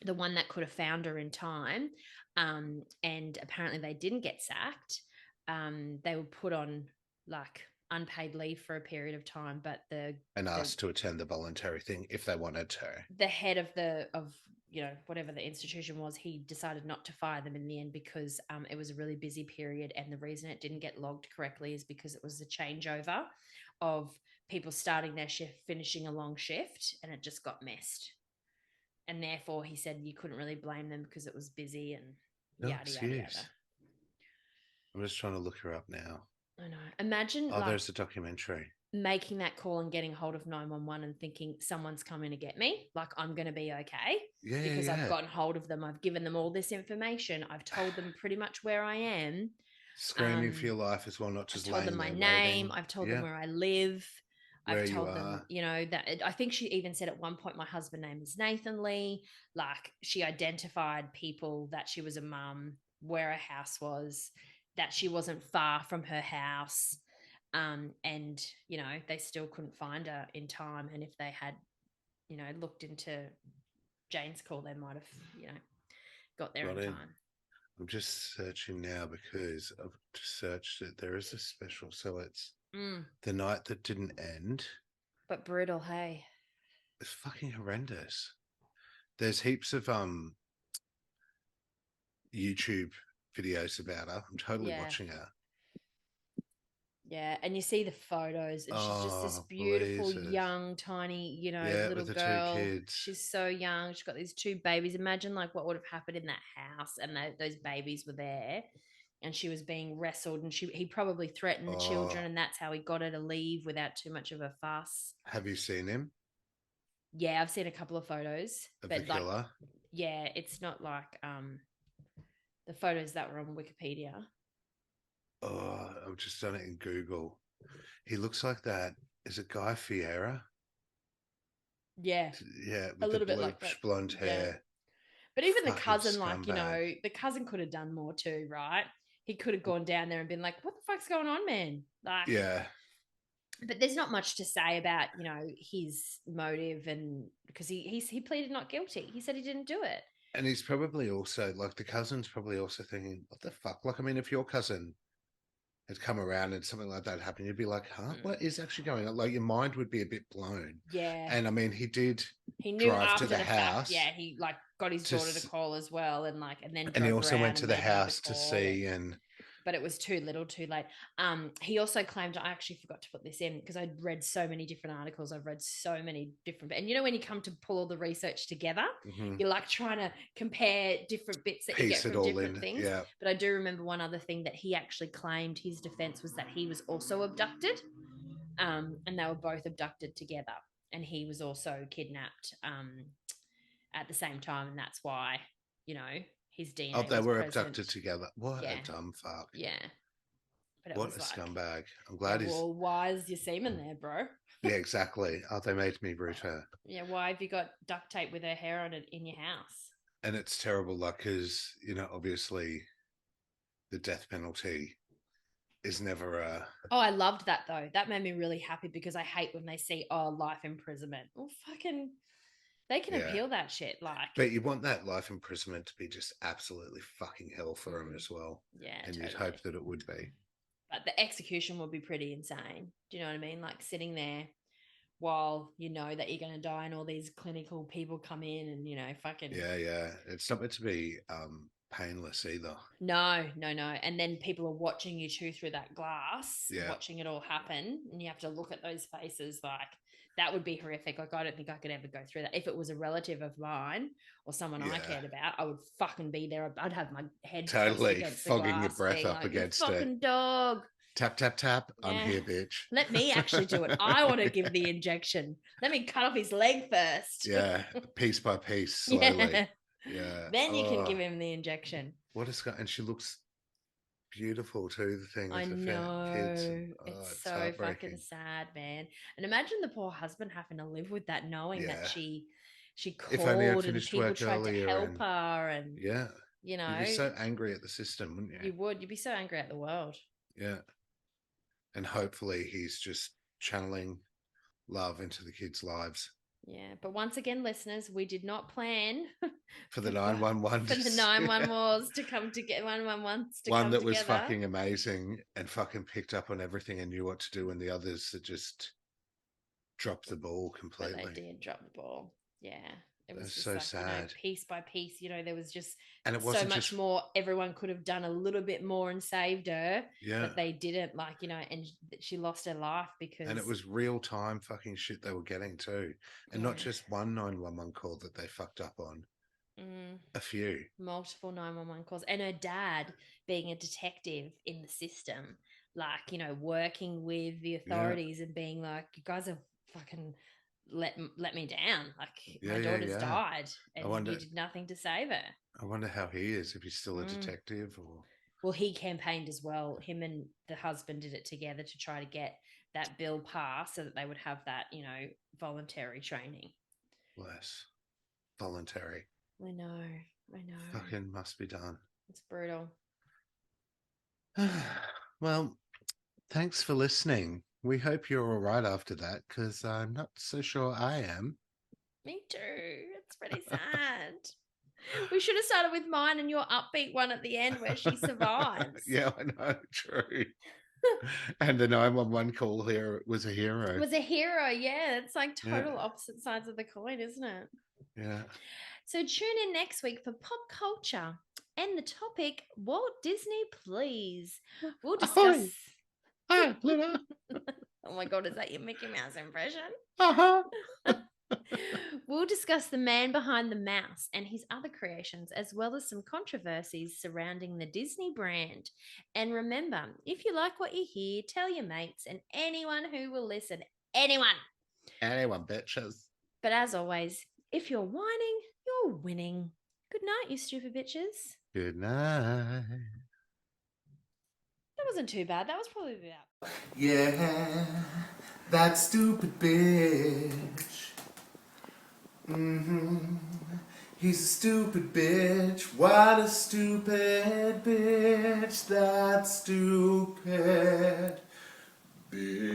the one that could have found her in time. And apparently they didn't get sacked. They were put on like unpaid leave for a period of time, but asked to attend the voluntary thing if they wanted to. The head of whatever the institution was, he decided not to fire them in the end because it was a really busy period, and the reason it didn't get logged correctly is because it was a changeover of people starting their shift, finishing a long shift, and it just got missed. and therefore he said you couldn't really blame them because it was busy and No yada yada excuse. yada. I'm just trying to look her up now. I know. Imagine Oh, like there's a documentary. making that call and getting hold of 911 and thinking someone's coming to get me, like I'm going to be okay Yeah, because I've yeah. gotten hold of them. I've given them all this information. I've told them pretty much where I am. Screaming for your life as well, not I've just told them laying my there name. waiting. I've told them Yeah, where I live. where I've you told them, are. you know, that I think she even said at one point, my husband name is Nathan Lee. Like she identified people that she was a mum, where her house was, that she wasn't far from her house. And, you know, they still couldn't find her in time. And if they had, you know, looked into Jane's call, they might have, you know, got there in time. I'm just searching now because I've just searched it. There is a special. So it's The Night That Didn't End. But brutal, hey. It's fucking horrendous. There's heaps of YouTube videos about her. I'm totally watching her. Yeah, and you see the photos, and she's just this beautiful, young, tiny, you know, little with the girl. 2 kids. She's so young. She's got these 2 babies. Imagine like what would have happened in that house, and those babies were there, and she was being wrestled, and he probably threatened the children, and that's how he got her to leave without too much of a fuss. Have you seen him? Yeah, I've seen a couple of photos of the killer. Like, yeah, it's not like the photos that were on Wikipedia. Oh, I've just done it in Google. He looks like that. Is it Guy Fieri? Yeah. Yeah, with a little the bit like that. blonde hair. But even Fucking the cousin, scumbag. like, you know, the cousin could have done more too, right? He could have gone down there and been like, what the fuck's going on, man? Like, yeah. But there's not much to say about, you know, his motive, and because he pleaded not guilty. He said he didn't do it. And he's probably also, like, the cousin's probably also thinking, what the fuck? Like, I mean, if your cousin had come around and something like that happened, you'd be like, huh? What is actually going on? Like, your mind would be a bit blown. Yeah. And I mean, he knew drive after to the house. Fact, yeah, he like got his daughter to call as well, and then he also went to the house to see, but it was too little, too late. He also claimed, I actually forgot to put this in because I'd read so many different articles. I've read so many different, and you know, when you come to pull all the research together, you're like trying to compare different bits that you get from different things. Yeah. But I do remember one other thing that he actually claimed, his defense was that he was also abducted, and they were both abducted together, and he was also kidnapped at the same time, and that's why, you know, his DNA. Oh, they were abducted together. What a dumb fuck. Yeah. But what a scumbag. I'm glad he's... Well, why is your semen there, bro? Yeah, exactly. Oh, they made me root her. Yeah, why have you got duct tape with her hair on it in your house? And it's terrible, like, because, you know, obviously the death penalty is never a... Oh, I loved that, though. That made me really happy because I hate when they see, life imprisonment. Well, fucking... They can appeal that shit, like. But you want that life imprisonment to be just absolutely fucking hell for him as well. Yeah, and totally. You'd hope that it would be. But the execution would be pretty insane. Do you know what I mean? Like sitting there while you know that you're going to die, and all these clinical people come in, and, you know, fucking... Yeah. It's not meant to be painless either. No. And then people are watching you chew through that glass, watching it all happen, and you have to look at those faces. Like, that would be horrific. Like, I don't think I could ever go through that. If it was a relative of mine or someone I cared about, I would fucking be there. I'd have my head totally against fogging the glass, your breath up like, against fucking dog. Tap, tap, tap. Yeah. I'm here, bitch. Let me actually do it. I want to give the injection. Let me cut off his leg first. Yeah, piece by piece, slowly. Yeah. Then you can give him the injection. What is... And she looks beautiful too, the thing. I know. Kids. It's so fucking sad, man. And imagine the poor husband having to live with that, knowing that she called and people tried to help her, and you know, you'd be so angry at the system, wouldn't you? You would. You'd be so angry at the world. Yeah. And hopefully he's just channeling love into the kids' lives. Yeah, but once again, listeners, we did not plan for the 911 for the 911s to come together. 911s to one come that together. Was fucking amazing and fucking picked up on everything and knew what to do, and the others that just dropped the ball completely. But they did drop the ball. Yeah. It was That's just so like, sad. piece by piece, there was just And it so wasn't much just more everyone could have done a little bit more and saved her, yeah. but they didn't, and she lost her life because And it was real time fucking shit they were getting too. And not just one 911 call that they fucked up on. A few. Multiple 911 calls. And her dad being a detective in the system, working with the authorities and being like, you guys have fucking let me down. Like, my daughter's died and you did nothing to save her. I wonder how he is, if he's still a detective or... Well, he campaigned as well. Him and the husband did it together to try to get that bill passed so that they would have that, voluntary training. Bless. Voluntary. I know. Fucking must be done. It's brutal. Well, thanks for listening. We hope you're all right after that, because I'm not so sure I am. Me too. It's pretty sad. We should have started with mine and your upbeat one at the end where she survives. Yeah, I know. True. And the 911 call here was a hero. It was a hero, yeah. It's like total opposite sides of the coin, isn't it? Yeah. So tune in next week for pop culture and the topic, Walt Disney, please. We'll discuss... Oh my God, is that your Mickey Mouse impression? Uh-huh. We'll discuss the man behind the mouse and his other creations, as well as some controversies surrounding the Disney brand. And remember, if you like what you hear, tell your mates and anyone who will listen. Anyone, bitches. But as always, if you're whining, you're winning. Good night, you stupid bitches. Good night. That wasn't too bad. That was probably about... Yeah, that stupid bitch. He's a stupid bitch. What a stupid bitch. That stupid bitch.